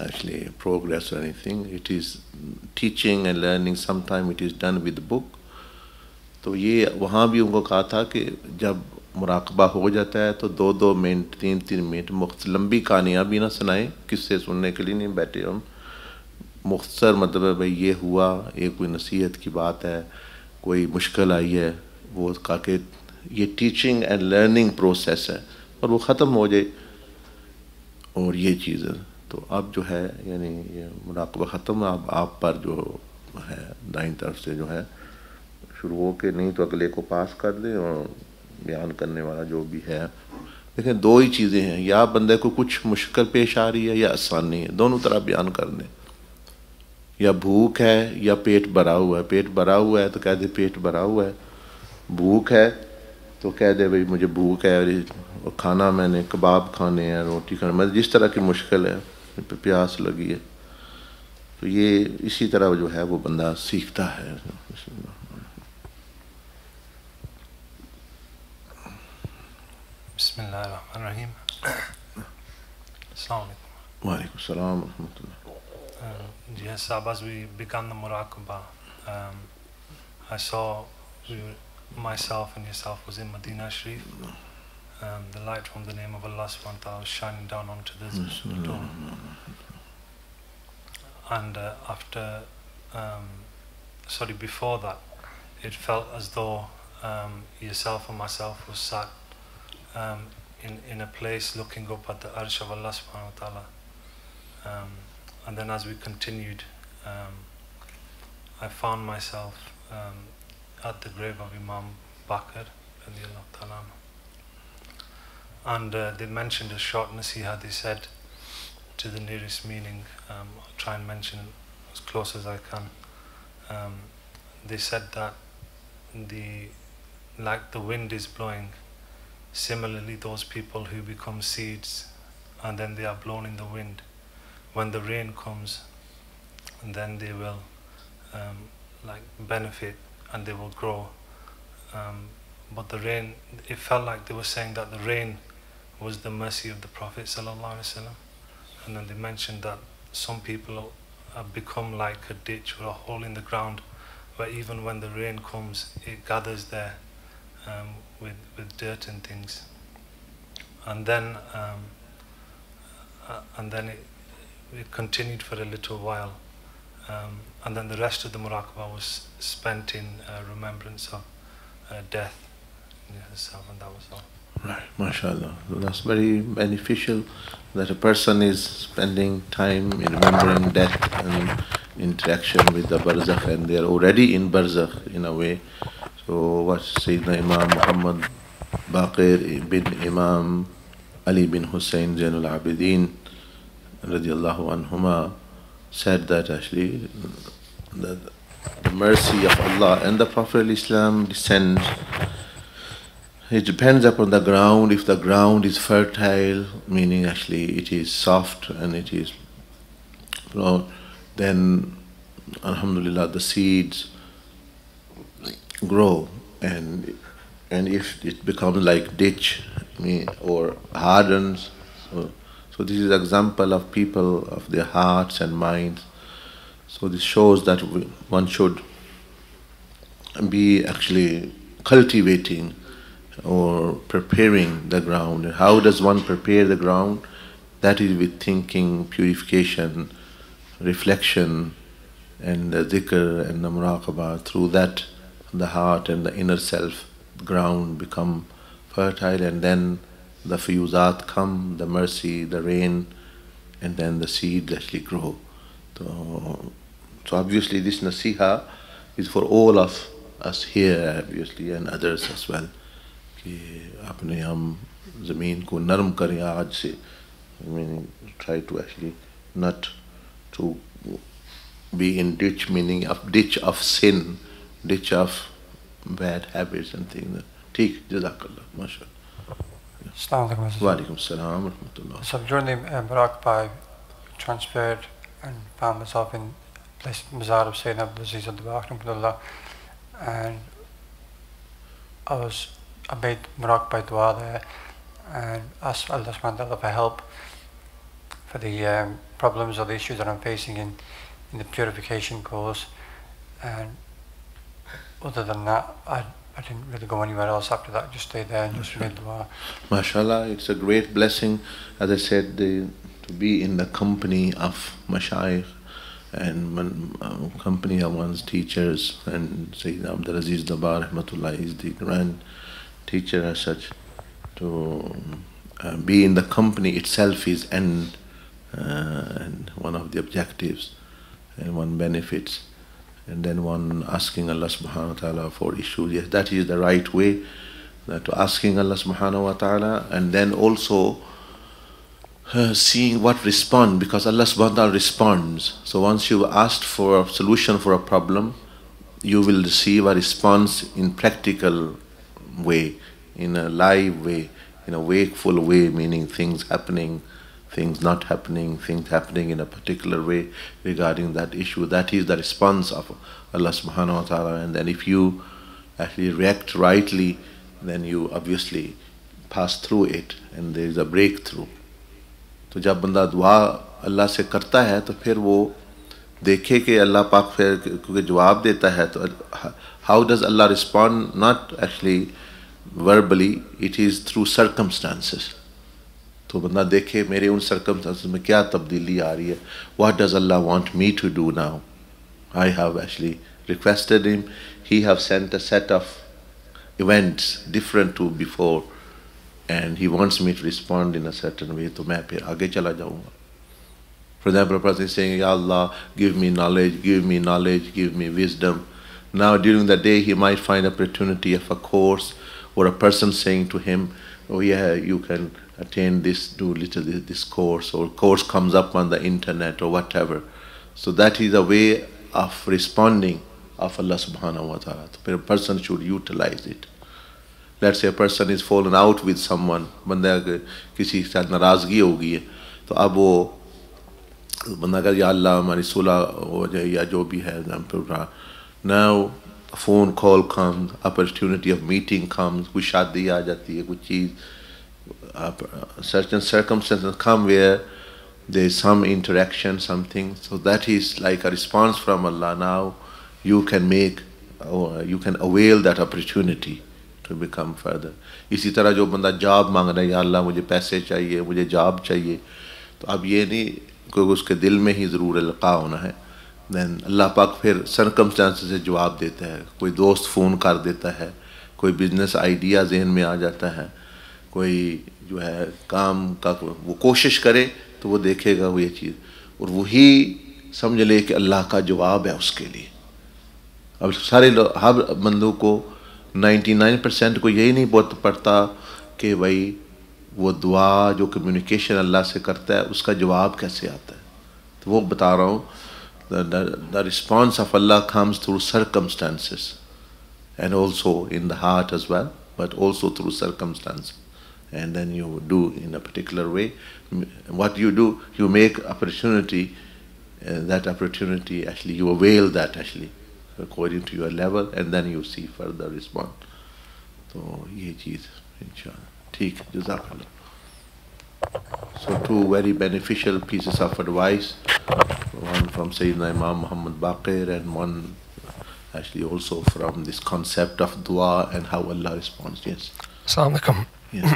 S1: actually progress or anything. It is teaching and learning. Sometimes it is done with the book. तो ये वहाँ भी उनको कहा था कि जब मुराकबा हो जाता है तो 2-2 मिनट 3-3 मिनट लंबी कहानियाँ भी ना सुनाएं, किससे सुनने के लिए नहीं बैठे हम। मुख्तसर मतलब है भाई ये हुआ, ये कोई नसीहत की बात है, कोई मुश्किल आई है, वो कहा कि ये टीचिंग एंड लर्निंग प्रोसेस है और वो ख़त्म हो जाए। और ये चीज़ तो अब जो है यानी ये मुराकबा ख़त्म, अब आप पर जो है दाईं तरफ से जो है शुरू हो के, नहीं तो अगले को पास कर दें और बयान करने वाला जो भी है। लेकिन 2 ही चीज़ें हैं, या बंदे को कुछ मुश्किल पेश आ रही है या आसानी है, दोनों तरह बयान कर दें। या भूख है या पेट भरा हुआ है। पेट भरा हुआ है तो कह दे पेट भरा हुआ है, भूख है तो कह दे भाई मुझे भूख है और खाना मैंने कबाब खाने हैं, रोटी खाने, मतलब जिस तरह की मुश्किल है, प्यास लगी है। तो ये इसी तरह जो है वो बंदा सीखता है।
S3: Bismillahirrahmanirrahim. Assalamu alaikum.
S1: Wa alaikum assalam wa rahmatullah.
S3: Yes, as we began the muraqabah, I saw myself and yourself was in Medina Sharif. The light from the name of Allah subhanahu wa ta'ala was shining down onto the dome. And before that, it felt as though yourself and myself was sat in a place looking up at the arsh of Allah subhanahu wa ta'ala. And then as we continued, I found myself at the grave of Imam Bakr radiallahu ta'ala. And they mentioned a short nasiha. They said, to the nearest meaning, I'll try and mention it as close as I can. They said that like the wind is blowing, similarly those people who become seeds and then they are blown in the wind, when the rain comes, then they will benefit and they will grow. But the rain, it felt like they were saying that the rain was the mercy of the Prophet sallallahu alaihi wasallam. And then they mentioned that some people have become like a ditch or a hole in the ground, where even when the rain comes, it gathers there with dirt and things. And then it continued for a little while, and then the rest of the muraqabah was spent in remembrance of death itself, and that was all.
S1: Right, mashallah. So that's very beneficial that a person is spending time in remembering death and interaction with the barazak, and they are already in barazak in a way. So what Sayyidina Imam Muhammad Baqir bin Imam Ali bin Hussein Zainul Abidin radiallahu anhuma said that actually the mercy of Allah and the Prophet of Islam descends. It depends upon the ground. If the ground is fertile, meaning actually it is soft and it is, then alhamdulillah the seeds grow. And if it becomes like ditch or hardens, so this is an example of people, of their hearts and minds. So this shows that one should be actually cultivating or preparing the ground. And how does one prepare the ground? That is with thinking, purification, reflection and the zikr and the muraqabah, through that the heart and the inner self, the ground become fertile, and then the fiyuzat come, the mercy, the rain, and then the seeds actually grow. So obviously this nasiha is for all of us here, obviously, and others as well. कि अपने हम ज़मीन को नरम करें आज से. I mean, try to actually not to be in ditch, meaning of ditch of sin, ditch of bad habits and things. ठीक, जज़ाकल्लाह, माशाअल्लाह.
S4: Assalamu alaikum.
S1: Walaikum salam wa rahmatullah.
S4: So during the Barakah, I transferred and found myself in place Mazar of Sayyidina Dabbagh, and I made Barakah dua there and asked Allah subhanahu wa ta'ala for help for the problems or the issues that I'm facing in the purification course. And other than that, I didn't really go anywhere else after that. Just stayed there and just made dua.
S1: MashaAllah, it's a great blessing, as I said, to be in the company of Mashaykh and company of one's teachers. And Sayyidina Abdul Aziz Dabbagh rahmatullah is the grand teacher as such. To be in the company itself is and one of the objectives, and one benefits. And then one asking Allah subhanahu wa ta'ala for issues. Yes, that is the right way, that asking Allah subhanahu wa ta'ala, and then also seeing what respond, because Allah subhanahu wa ta'ala responds. So once you've asked for a solution for a problem, you will receive a response in practical way, in a live way, in a wakeful way, meaning things happening, things not happening, things happening in a particular way regarding that issue. That is the response of Allah subhanahu wa ta'ala. And then if you actually react rightly, then you obviously pass through it and there is a breakthrough. तो जब बंदा दुआ अल्लाह से करता है तो फिर वो देखे कि अल्लाह पाक फिर क्योंकि जवाब देता है, तो how does Allah respond? Not actually verbally, it is through circumstances. तो बंदा देखे मेरे उन circumstances में क्या तब्दीली आ रही है. What does Allah want me to do now? I have actually requested Him. He have sent a set of events different to before, and He wants me to respond in a certain way. तो मैं फिर आगे चला जाऊँगा. For example, a person is saying, Ya Allah, give me knowledge, give me knowledge, give me wisdom. Now during the day he might find opportunity of a course, or a person saying to him, oh yeah, you can attain this, do little this course, or course comes up on the internet or whatever. So that is a way of responding of Allah subhanahu wa ta'ala. So a person should utilize it. Let's say a person is fallen out with someone, बंदा किसी के साथ नाराज़गी हो गई है, तो अब वो बंदा कर या अल्लाह हमारी सुलह हो जाए या जो भी है. Now a phone call comes, opportunity of meeting comes, कोई शादी आ जाती है, कोई चीज़, certain circumstances come where there is some interaction, something. So that is like a response from Allah. Now you can make, or you can avail that opportunity to become further. इसी तरह जो बंदा job मांग रहा है, या अल्लाह मुझे पैसे चाहिए, मुझे जॉब चाहिए, तो अब ये नहीं क्योंकि उसके दिल में ही ज़रूर लगा होना है. Then अल्लाह पाक फिर सर्कमस्टांसेस से जवाब देता है. कोई दोस्त फ़ोन कर देता है, कोई बिजनेस आइडिया जहन में आ जाता है, कोई जो है काम का वो कोशिश करे तो वो देखेगा वो ये चीज़, और वही समझ ले कि अल्लाह का जवाब है उसके लिए. अब सारे हर बंदों को 99% को यही नहीं पड़ता कि भाई वो दुआ जो कम्युनिकेशन अल्लाह से करता है उसका जवाब कैसे आता है. तो वो बता रहा हूँ, the response of Allah comes through circumstances, and also in the heart as well, but also through circumstances. And then you do in a particular way. What you do, you make opportunity, that opportunity actually, you avail that actually according to your level, and then you see further response. So ये चीज़ इंशाअल्लाह ठीक, जज़ाकल्लाह. So two very beneficial pieces of advice, one from Sayyidina Imam Muhammad Baqir, and one actually also from this concept of dua and how Allah responds. Yes.
S5: Assalamu alaikum.
S1: Yes.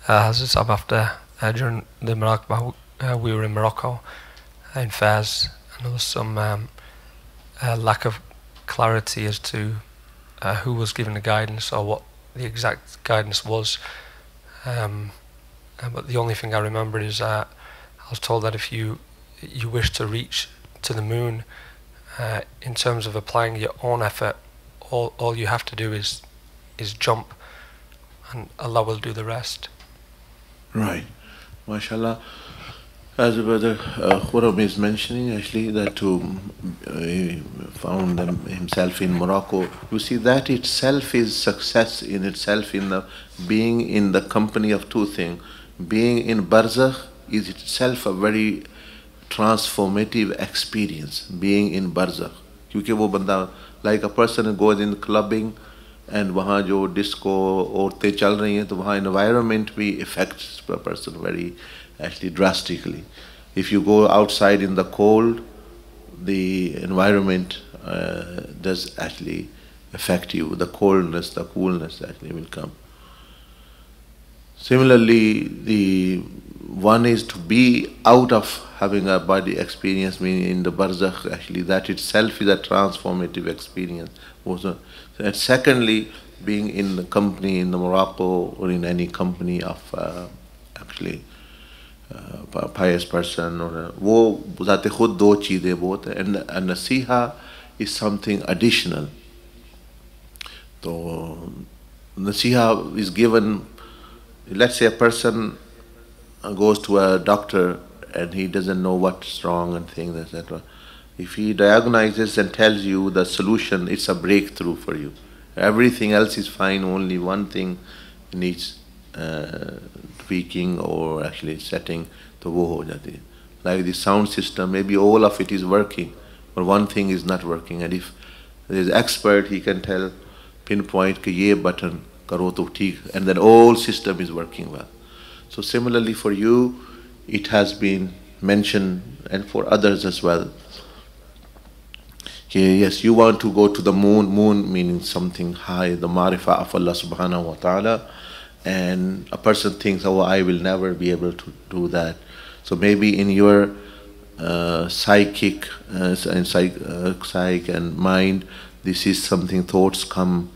S5: After during the Morocco, we were in Morocco, in Fez, and there was some lack of clarity as to who was giving the guidance or what the exact guidance was. But the only thing I remember is I was told that if you wish to reach to the moon, in terms of applying your own effort, all you have to do is jump, and Allah will do the rest.
S1: Right. MashaAllah. As Brother Khurram is mentioning, actually, that he found himself in Morocco. You see, that itself is success in itself, in the being in the company of two things. Being in barazak is itself a very transformative experience. Being in barazak, क्योंकि वो बंदा, like a person who goes in clubbing and वहाँ जो disco औरतें चल रही हैं, तो वहाँ environment भी affects a person very actually drastically. If you go outside in the cold, the environment does actually affect you. The coldness, the coolness actually will come. Similarly, the one is to be out of having a body experience, meaning in the barazak, actually that itself is a transformative experience. Also, and secondly, being in the company in the Morocco or in any company of actually a pious person, or वो ज़ाते खुद दो चीज़ें बहुत है, and a nasiha is something additional. So nasiha is given. Let's say a person goes to a doctor and he doesn't know what's wrong and things, etc. If he diagnoses and tells you the solution, it's a breakthrough for you. Everything else is fine, only one thing needs tweaking or actually setting, to wo ho jati hai. Like the sound system, maybe all of it is working, but one thing is not working. And if there is an expert, he can tell, pinpoint कि ये button करो तो ठीक, and then all system is working well. So similarly for you, it has been mentioned, and for others as well. Yes, you want to go to the moon meaning something high, the marifah of Allah subhanahu wa ta'ala, and a person thinks, oh, I will never be able to do that. So maybe in your psychic and mind, this is something, thoughts come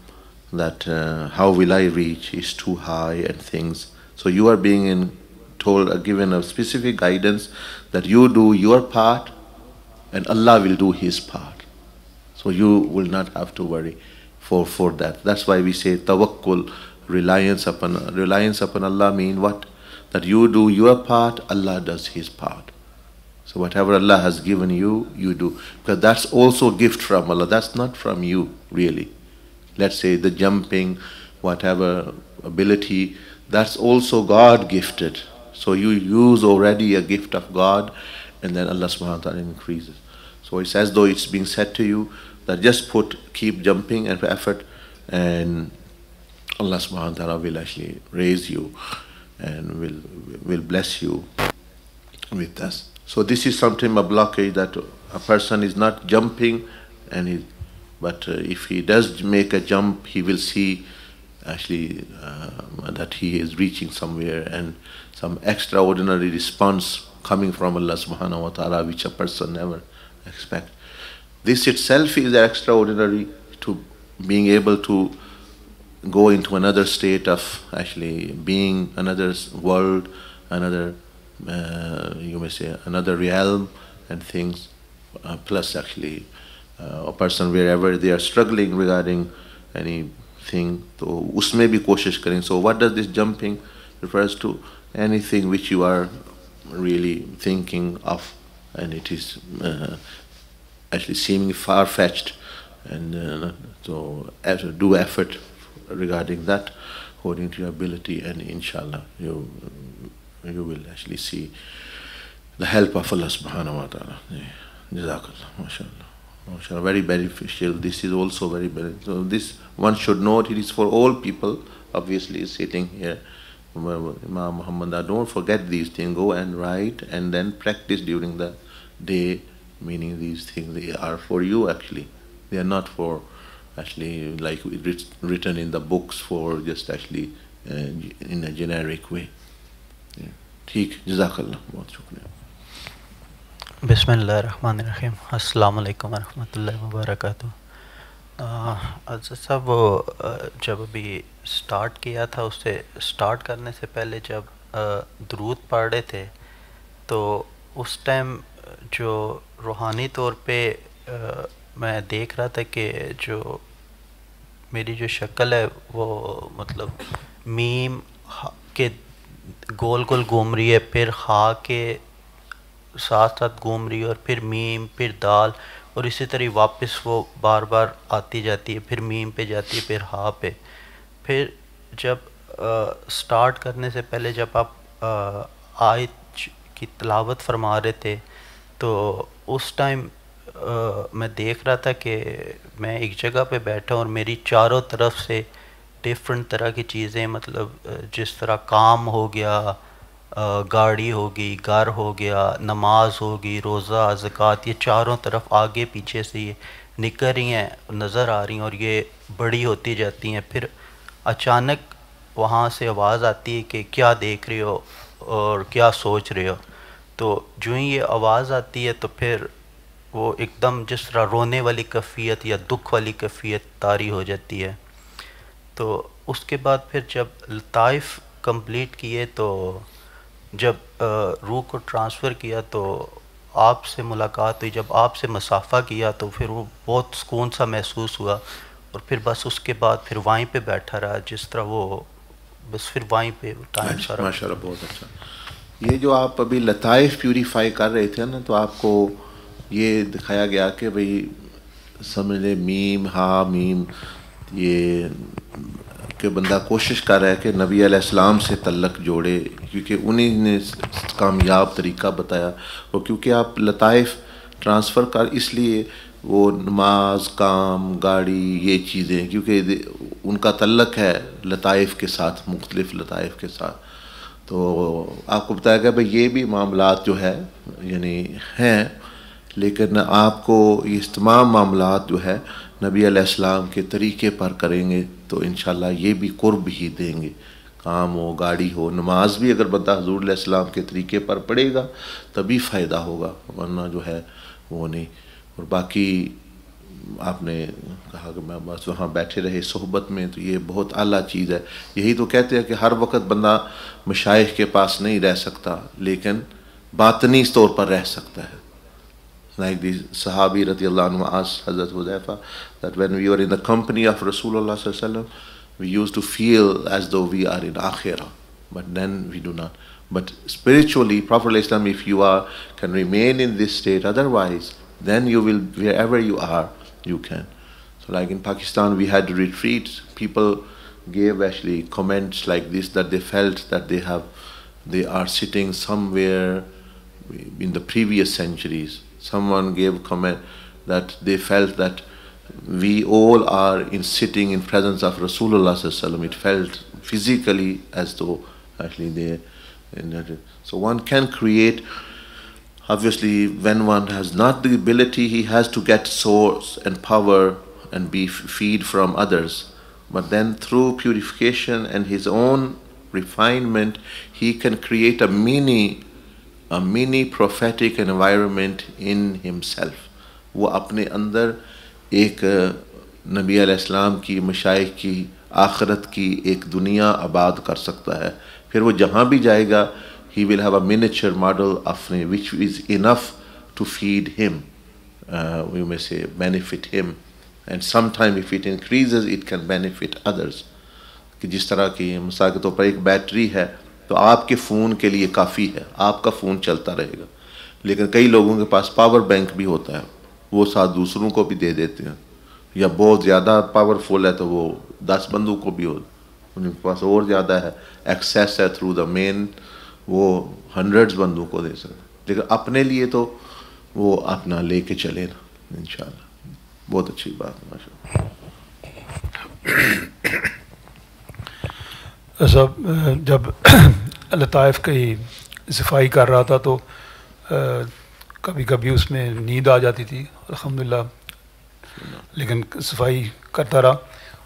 S1: that how will I reach, is too high and things. So you are being given a specific guidance that you do your part and Allah will do His part. So you will not have to worry for that. That's why we say tawakkul, reliance upon Allah mean what? That you do your part, Allah does His part. So whatever Allah has given you, you do. Because that's also a gift from Allah. That's not from you, really. Let's say the jumping, whatever ability, that's also God gifted. So you use already a gift of God, and then Allah subhanahu wa ta'ala increases. So it's as though it's being said to you that just keep jumping and effort, and Allah subhanahu wa ta'ala will actually raise you and will bless you with this. So this is sometimes a blockage, that a person is not jumping, but if he does make a jump, he will see actually that he is reaching somewhere, and some extraordinary response coming from Allah subhanahu wa ta'ala, which a person never expects. This itself is extraordinary, to being able to go into another state of actually being, another world, another you may say another realm and things, plus actually a person wherever they are struggling regarding anything, तो उसमें भी कोशिश करें. So what does this jumping refers to? Anything which you are really thinking of, and it is actually seeming far-fetched, and so do effort regarding that according to your ability, and inshallah you will actually see the help of Allah subhanahu wa ta'ala. Jazakallah, mashallah. MashaAllah, very beneficial. This is also very beneficial. So this one should note, it is for all people, obviously sitting here. Imam Muhammad, don't forget these things. Go and write and then practice during the day, meaning these things, they are for you actually. They are not for actually like written in the books for just actually in a generic way. ठीक, जज़ाकल्लाह, बहुत शुक्रिया.
S6: बिस्मिल्लाहिर्रहमानिर्रहीम। अस्सलाम वालेकुम वरहमतुल्लाहि वबरकातुहू। अज़ीज़ साहब, वो जब अभी स्टार्ट किया था, उससे स्टार्ट करने से पहले जब दुरूद पढ़ रहे थे तो उस टाइम जो रूहानी तौर पे मैं देख रहा था कि जो मेरी जो शक्ल है वो मतलब मीम के गोल गोल घूम रही है, फिर हा के साथ साथ घूम रही है, और फिर मीम, फिर दाल, और इसी तरह वापस वो बार बार आती जाती है, फिर मीम पे जाती है, फिर हा पे। फिर जब स्टार्ट करने से पहले जब आप आयत की तिलावत फरमा रहे थे तो उस टाइम मैं देख रहा था कि मैं एक जगह पे बैठा और मेरी चारों तरफ से डिफरेंट तरह की चीज़ें, मतलब जिस तरह काम हो गया, गाड़ी होगी, घर हो गया, नमाज होगी, रोज़ा, ज़कात, ये चारों तरफ आगे पीछे से ये निकल रही हैं, नज़र आ रही हैं, और ये बड़ी होती जाती हैं। फिर अचानक वहाँ से आवाज़ आती है कि क्या देख रहे हो और क्या सोच रहे हो। तो जो ही ये आवाज़ आती है तो फिर वो एकदम जिस तरह रोने वाली कैफियत या दुख वाली कैफियत तारी हो जाती है। तो उसके बाद फिर जब लताइफ़ कंप्लीट किए तो जब रूह को ट्रांसफ़र किया तो आपसे मुलाकात हुई, जब आपसे मुसाफ़ा किया तो फिर वो बहुत सुकून सा महसूस हुआ, और फिर बस उसके बाद फिर वहीं पे बैठा रहा, जिस तरह वो बस फिर वहीं पे टाइम सारा।
S1: माशाल्लाह, बहुत अच्छा। ये जो आप अभी लताइफ़ प्यूरीफाई कर रहे थे ना, तो आपको ये दिखाया गया कि भाई समझ ले मीम हा मीम, ये कि बंदा कोशिश कर रहा है कि नबी अलैहिस्सलाम से तल्लक जोड़े, क्योंकि उन्हीं ने कामयाब तरीका बताया। और क्योंकि आप लताइफ़ ट्रांसफ़र कर, इसलिए वो नमाज, काम, गाड़ी, ये चीज़ें, क्योंकि उनका तल्लक है लताइफ़ के साथ, मुख्तलिफ़ लताइफ़ के साथ। तो आपको बताया गया भाई ये भी मामलात जो है यानी हैं, लेकिन आपको ये तमाम मामलात जो है नबी अलैहिस्सलाम के तरीके पर करेंगे तो इंशाल्लाह ये भी कुर्ब ही देंगे। काम हो, गाड़ी हो, नमाज भी अगर बंदा हुज़ूर अलैहिस्सलाम के तरीके पर पढ़ेगा तभी फ़ायदा होगा, वरना जो है वो नहीं। और बाकी आपने कहा कि मैं बस वहाँ बैठे रहे सोहबत में, तो ये बहुत आला चीज़ है। यही तो कहते हैं कि हर वक्त बंदा मशाइख के पास नहीं रह सकता, लेकिन बातनी तौर पर रह सकता है। Like the Sahabi radiallahu anhu asked Hazrat Hudhaifa that when we were in the company of Rasulullah sallallahu alaihi wasallam, we used to feel as though we are in akhirah, but then we do not. But spiritually, Prophet Islam, if you are can remain in this state, otherwise, then you will, wherever you are, you can. So like in Pakistan, we had retreats. People gave actually comments like this, that they felt that they are sitting somewhere in the previous centuries. Someone gave comment that they felt that we all are sitting in presence of Rasulullah sallallahu alaihi wasallam. It felt physically as though actually they. So one can create. Obviously, when one has not the ability, he has to get source and power and feed from others. But then through purification and his own refinement, he can create a mini prophetic environment in himself. वो अपने अंदर एक नबी अलैहिस्सलाम की, मशाइख की, आखिरत की एक दुनिया आबाद कर सकता है। फिर वो जहाँ भी जाएगा, he will have a miniature model of which is enough to feed him, we may say benefit him, and sometime if it increases it can benefit others. कि जिस तरह की मिसाल के तौर पर एक बैटरी है तो आपके फ़ोन के लिए काफ़ी है, आपका फ़ोन चलता रहेगा। लेकिन कई लोगों के पास पावर बैंक भी होता है, वो साथ दूसरों को भी दे देते हैं, या बहुत ज़्यादा पावरफुल है तो वो 10 बंदों को भी हो, उनके पास और ज़्यादा है, एक्सेस है थ्रू द मेन, वो 100 बंदों को दे सकते। लेकिन अपने लिए तो वो अपना लेके चले ना, इंशाल्लाह। बहुत अच्छी बात है, माशाल्लाह।
S7: सब जब लताइफ़ की सफाई कर रहा था तो कभी कभी उसमें नींद आ जाती थी, अल्हम्दुलिल्लाह, लेकिन सफाई करता रहा।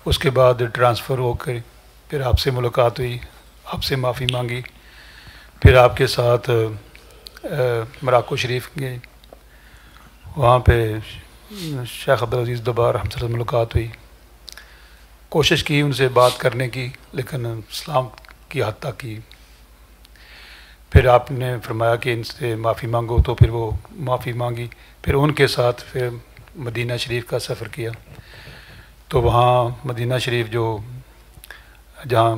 S7: उसके बाद ट्रांसफ़र होकर फिर आपसे मुलाकात हुई, आपसे माफ़ी मांगी, फिर आपके साथ मोरक्को शरीफ गए, वहाँ पे शेख अब्दुल अजीज़ दब्बाग़ रहमतुल्लाह से मुलाकात हुई। कोशिश की उनसे बात करने की, लेकिन इस्लाम की हद तक की। फिर आपने फरमाया कि इनसे माफ़ी मांगो, तो फिर वो माफ़ी मांगी। फिर उनके साथ फिर मदीना शरीफ का सफ़र किया। तो वहाँ मदीना शरीफ जो जहाँ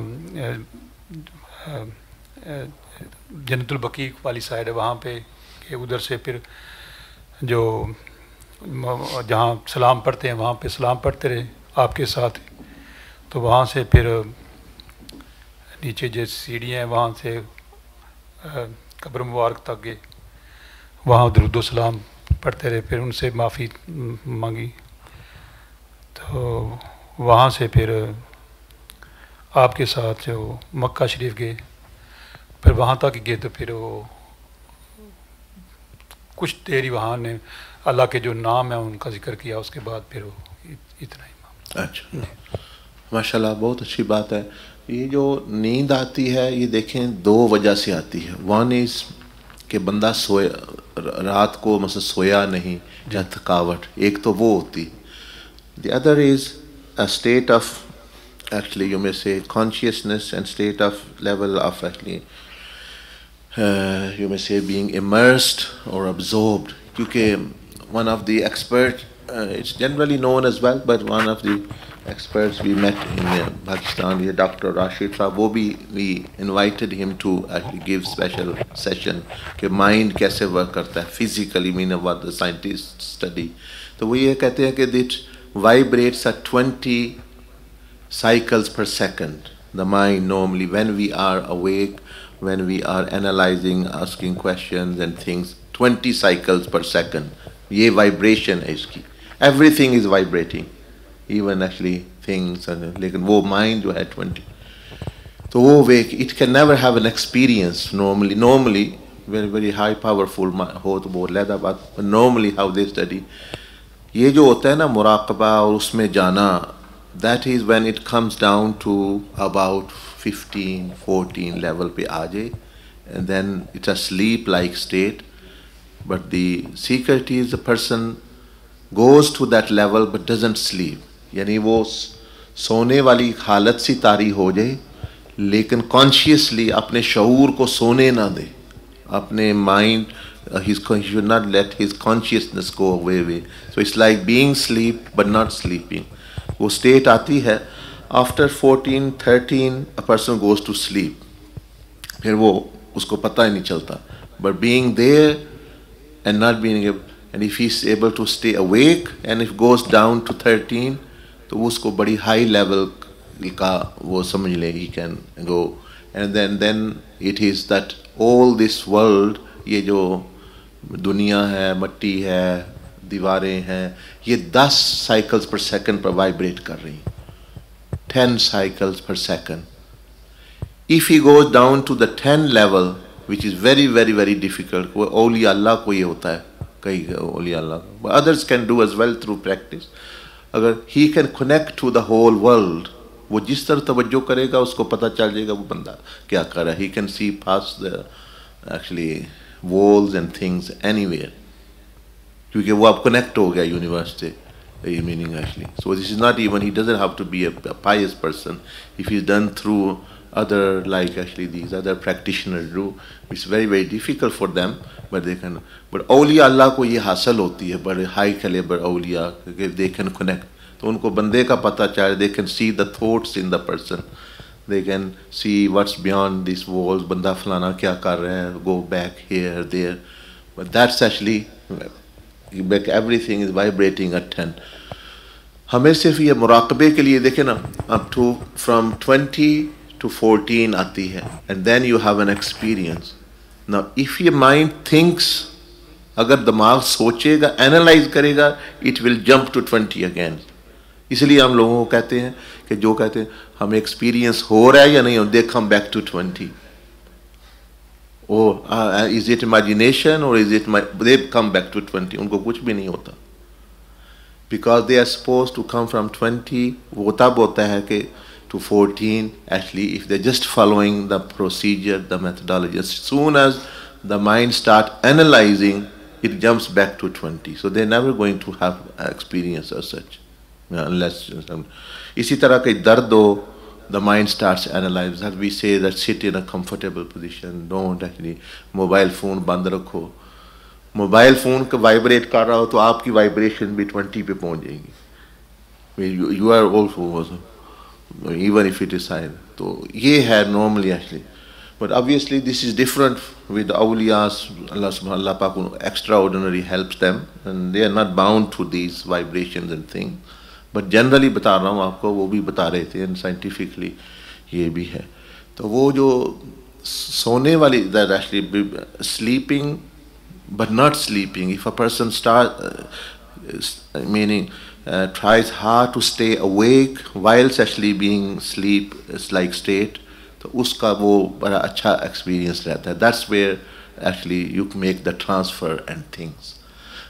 S7: जन्नतुल बकी वाली साइड है, वहाँ पे उधर से फिर जो जहाँ सलाम पढ़ते हैं वहाँ पे सलाम पढ़ते रहे आपके साथ। तो वहाँ से फिर नीचे जो सीढ़ियाँ हैं वहाँ से कब्र मुबारक तक गए, वहाँ दुरूद सलाम पढ़ते रहे। फिर उनसे माफ़ी मांगी। तो वहाँ से फिर आपके साथ जो मक्का शरीफ गए, फिर वहाँ तक गए। तो फिर वो कुछ देर ही वहाँ ने अल्लाह के जो नाम है उनका जिक्र किया, उसके बाद फिर वो इतना ही।
S1: अच्छा, माशाल्लाह, बहुत अच्छी बात है। ये जो नींद आती है ये देखें दो वजह से आती है। वन इज़ कि बंदा सोया, रात को मतलब सोया नहीं या थकावट, एक तो वो होती है। The other is a state of actually you may say consciousness and state of level of actually you may say being immersed or absorbed. क्योंकि one of the experts, it's generally known as well, but one of the experts we met in Pakistan, Dr. Rashid Saab, वो भी we invited him to actually give special session कि mind कैसे work करता है physically, mean what the scientists study. तो वो ये कहते हैं कि it vibrates at 20 cycles per second. The mind normally, when we are awake, when we are analyzing, asking questions and things, 20 cycles per second. ये vibration है इसकी. Everything is vibrating, even actually things. लेकिन वो mind जो है 20. तो वो wake, it can never have an experience normally very high powerful हो तो बहुत लहदा बात, but normally how they study, ये जो होता है ना मुराकबा और उसमें जाना, that is when it comes down to about 15-14 level पे आ जाए, and then it's a sleep like state. But the secret is the person goes to that level but doesn't sleep. यानी वो सोने वाली हालत सी तारी हो जाए, लेकिन consciously अपने शऊर को सोने ना दे, अपने mind he should not let his consciousness go away. So it's like being asleep but not sleeping. वो state आती है after 14-13 a person goes to sleep, फिर वो उसको पता ही नहीं चलता. But being there and not being able, and if he's able to stay awake and if goes down to 13, तो वो उसको बड़ी high level का वो समझ ले, he can go. And then it is that all this world, ये जो दुनिया है, मट्टी है, दीवारें हैं, ये 10 cycles per second पर vibrate कर रही हैं. 10 cycles per second. If he goes down to the 10 level, which is very difficult, वो auliya Allah को ये होता है, कई auliya Allah, but others can do as well through practice. अगर he can connect to the whole world, वो जिस तरह तवज्जो करेगा उसको पता चल जाएगा वो बंदा क्या कर रहा है. He can see past the actually walls and things anywhere, क्योंकि वो अब connect हो गया universe से. Meaning actually, so this is not even, he doesn't have to be a pious person. If he's done through other, like actually these other practitioners do, it's very difficult for them, but they can. But auliya Allah को ये हासिल होती है, बड़े high caliber auliya, if they can connect, तो उनको बंदे का पता चले, they can see the thoughts in the person, they can see what's beyond these walls, बंदा फलाना क्या कर रहा है, go back here there. But that's actually, everything is vibrating at 10. हमें सिर्फ ये मुराकबे के लिए देखें ना, up to from 20 to 14 आती है, and then you have an experience. Now if your mind thinks, अगर दिमाग सोचेगा, analyze करेगा, it will jump to 20 again. इसलिए हम लोगों को कहते हैं कि जो कहते हैं हमें एक्सपीरियंस हो रहा है या नहीं, they come back to 20. Or is it imagination or is it they come back to 20. उनको कुछ भी नहीं होता, because they are supposed to come from 20. वो तब होता है कि to 14 actually, if they're just following the procedure, the methodology. As soon as the mind start analyzing, it jumps back to 20. So they're never going to have experience as such, unless इसी तरह के दर्द हो, the mind starts analyze. That we say that sit in a comfortable position, don't actually mobile phone बंद रखो. Mobile phone का vibrate कर रहा हो तो आपकी वाइब्रेशन भी 20 पे पहुंच जाएगी. You are also even if it is silent. तो ये है normally actually. But obviously this is different with the awliyas. Allah Pak extraordinary helps them and they are not bound to these vibrations and things. But generally बता रहा हूँ आपको, वो भी बता रहे थे and scientifically ये भी है. तो वो जो सोने वाली, that actually sleeping but not sleeping, if a person tries hard to stay awake whilst actually being sleep like state, तो उसका वो बड़ा अच्छा experience रहता है. That's where actually you make the transfer and things.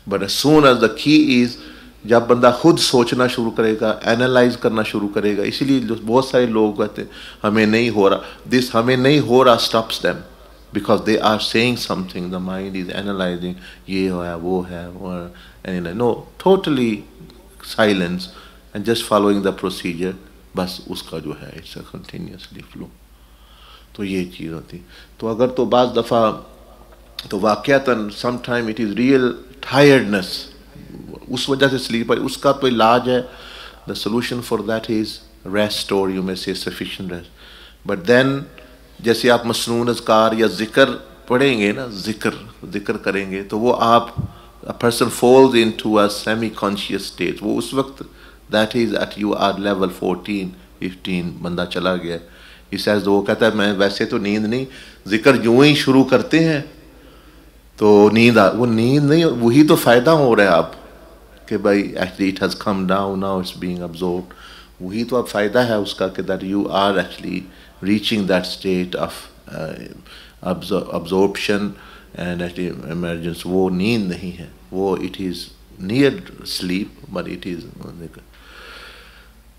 S1: But as soon as the key is, जब बंदा खुद सोचना शुरू करेगा, एनालाइज करना शुरू करेगा, इसीलिए बहुत सारे लोग कहते हैं हमें नहीं हो रहा, दिस हमें नहीं हो रहा stops them because they are saying something, the mind is analyzing, ये है वो है, or no, totally silence and just following the procedure, बस उसका जो है it's a continuously flow. तो ये चीज़ होती. तो अगर तो बाज़ दफ़ा तो वाक़यातन sometime it is real tiredness, उस वजह से स्लीप है, उसका तो इलाज है. The solution for that is rest, or you may say sufficient rest. But then जैसे आप मसनून अज़कार या ज़िक्र पढ़ेंगे ना, ज़िक्र करेंगे तो वो आप a person falls into a semi-conscious state. वो उस वक्त that is at you are level 14, 15 बंदा चला गया. He says, वो कहता है मैं वैसे तो नींद नहीं, ज़िक्र यूं ही शुरू करते हैं तो नींद वो नींद नहीं, वही तो फ़ायदा हो रहा है आप कि भाई actually it has come down, now it's being absorbed. वही तो अब फ़ायदा है उसका कि that you are actually reaching that state of absorption and actually emergence. वो नींद नहीं है, वो it is near sleep but it is.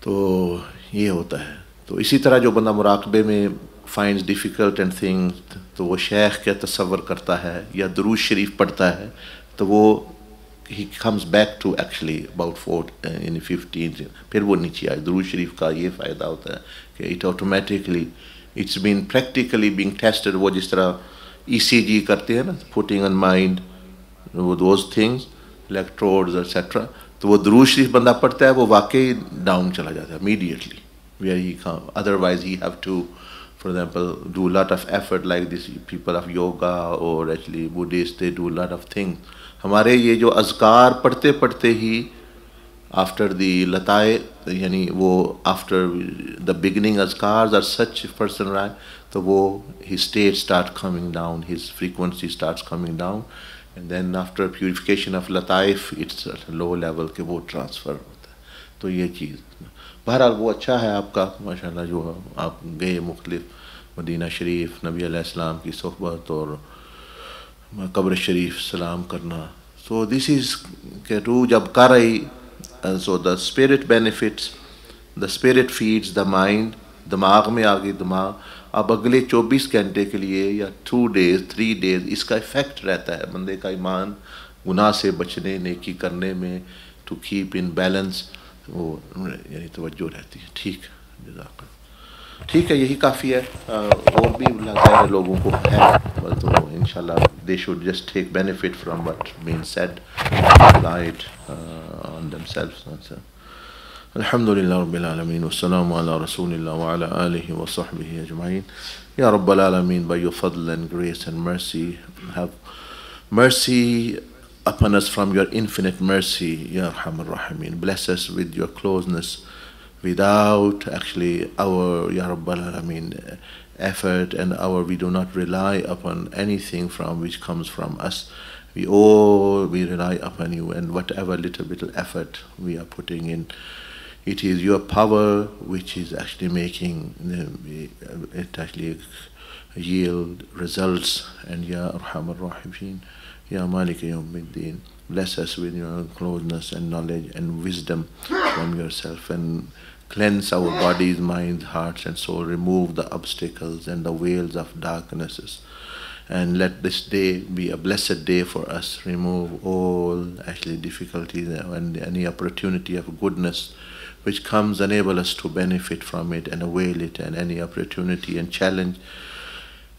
S1: तो ये होता है. तो इसी तरह जो बंदा मुराकबे में finds difficult and things, तो वो शेख क्या तसव्वुर करता है या दुरूद शरीफ पढ़ता है, तो वो he comes back to actually about 15. फिर वो नीचे आए. दुरूद शरीफ का ये फ़ायदा होता है कि it automatically, it's been practically being tested. वो जिस तरह ECG करते हैं ना, putting on mind those things, electrodes etc. तो वो दुरूद शरीफ बंदा पढ़ता है, वो वाकई डाउन चला जाता है immediately. Where he can't, otherwise he have to, for example, do a lot of effort like this people of yoga or actually Buddhists, they do a lot of things. हमारे ये जो अज़कार पढ़ते पढ़ते ही after the lataए, यानी वो after the beginning अज़कार are such person, right, तो वो his state start coming down, his frequency starts coming down, and then after purification of lataif it's at a low level कि वो transfer होता है. तो ये चीज़ बहरहाल वो अच्छा है आपका माशाल्लाह जो आप गए मुख्तलिफ मदीना शरीफ, नबी अलैहिस्सलाम की सोहबत और कब्र शरीफ सलाम करना. So this is कि रूह जब कर रही, so the spirit benefits, the spirit feeds the mind, दिमाग में आ गई दिमाग. अब अगले 24 घंटे के लिए या 2 days 3 days इसका इफ़ेक्ट रहता है बंदे का ईमान गुनाह से बचने, नेकी करने में, to keep in balance, वो यानी तवज्जो रहती है. ठीक है, ठीक है, यही काफ़ी है. और भी ज़्यादा लोगों को है तो इंशाल्लाह they should just take benefit from what being said, apply it on themselves. Alhamdulillah Rabbil Alameen, wassalamu ala Rasulillah wa ala alihi wa sahbihi ajma'in. Ya Rabbal Alameen, by your fadl and grace and mercy, have mercy upon us from your infinite mercy, Ya Arhamar Rahimin. Bless us with your closeness without actually our, Ya Rabbal Alameen, effort and we do not rely upon anything from which comes from us. We rely upon you, and whatever little bit of effort we are putting in, it is your power which is actually making it actually yield results. And Ya Arhamar Rahimin, Ya Malik Yawmiddin, bless us with your closeness and knowledge and wisdom from yourself, and cleanse our bodies, minds, hearts and soul, remove the obstacles and the veils of darknesses, And let this day be a blessed day for us. Remove all actually difficulties and any opportunity of goodness which comes, enable us to benefit from it and avail it, and any opportunity and challenge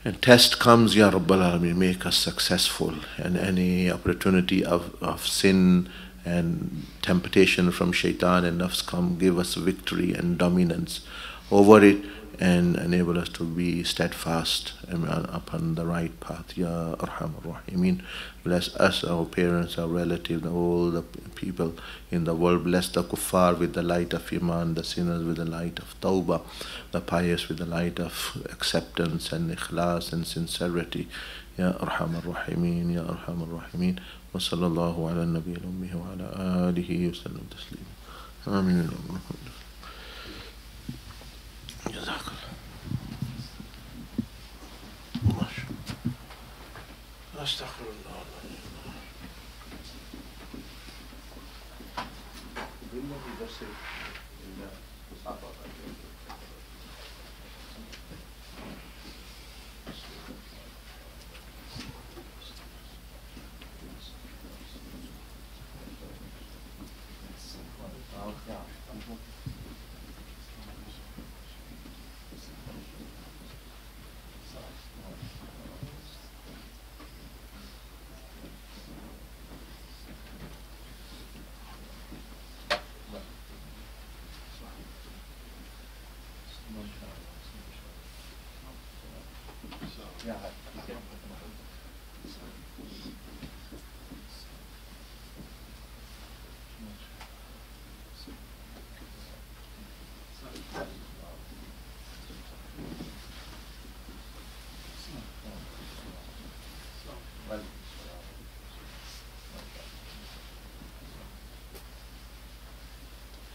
S1: and test comes, Ya Rabbal Alameen, make us successful. And any opportunity of sin and temptation from shaitan and nafs come, give us victory and dominance over it, and enable us to be steadfast upon the right path. Ya Arhamar Rahimeen. Bless us, our parents, our relatives, all the people in the world. Bless the kuffar with the light of iman, the sinners with the light of tawbah, the pious with the light of acceptance and ikhlas and sincerity. Ya Arhamar Rahimeen, Ya Arhamar Rahimeen. Wa sallallahu ala nabiyil ummi wa ala alihi wa sallam taslim. Ameen. Jazakallah. Astaghfirullah.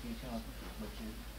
S1: ठीक है,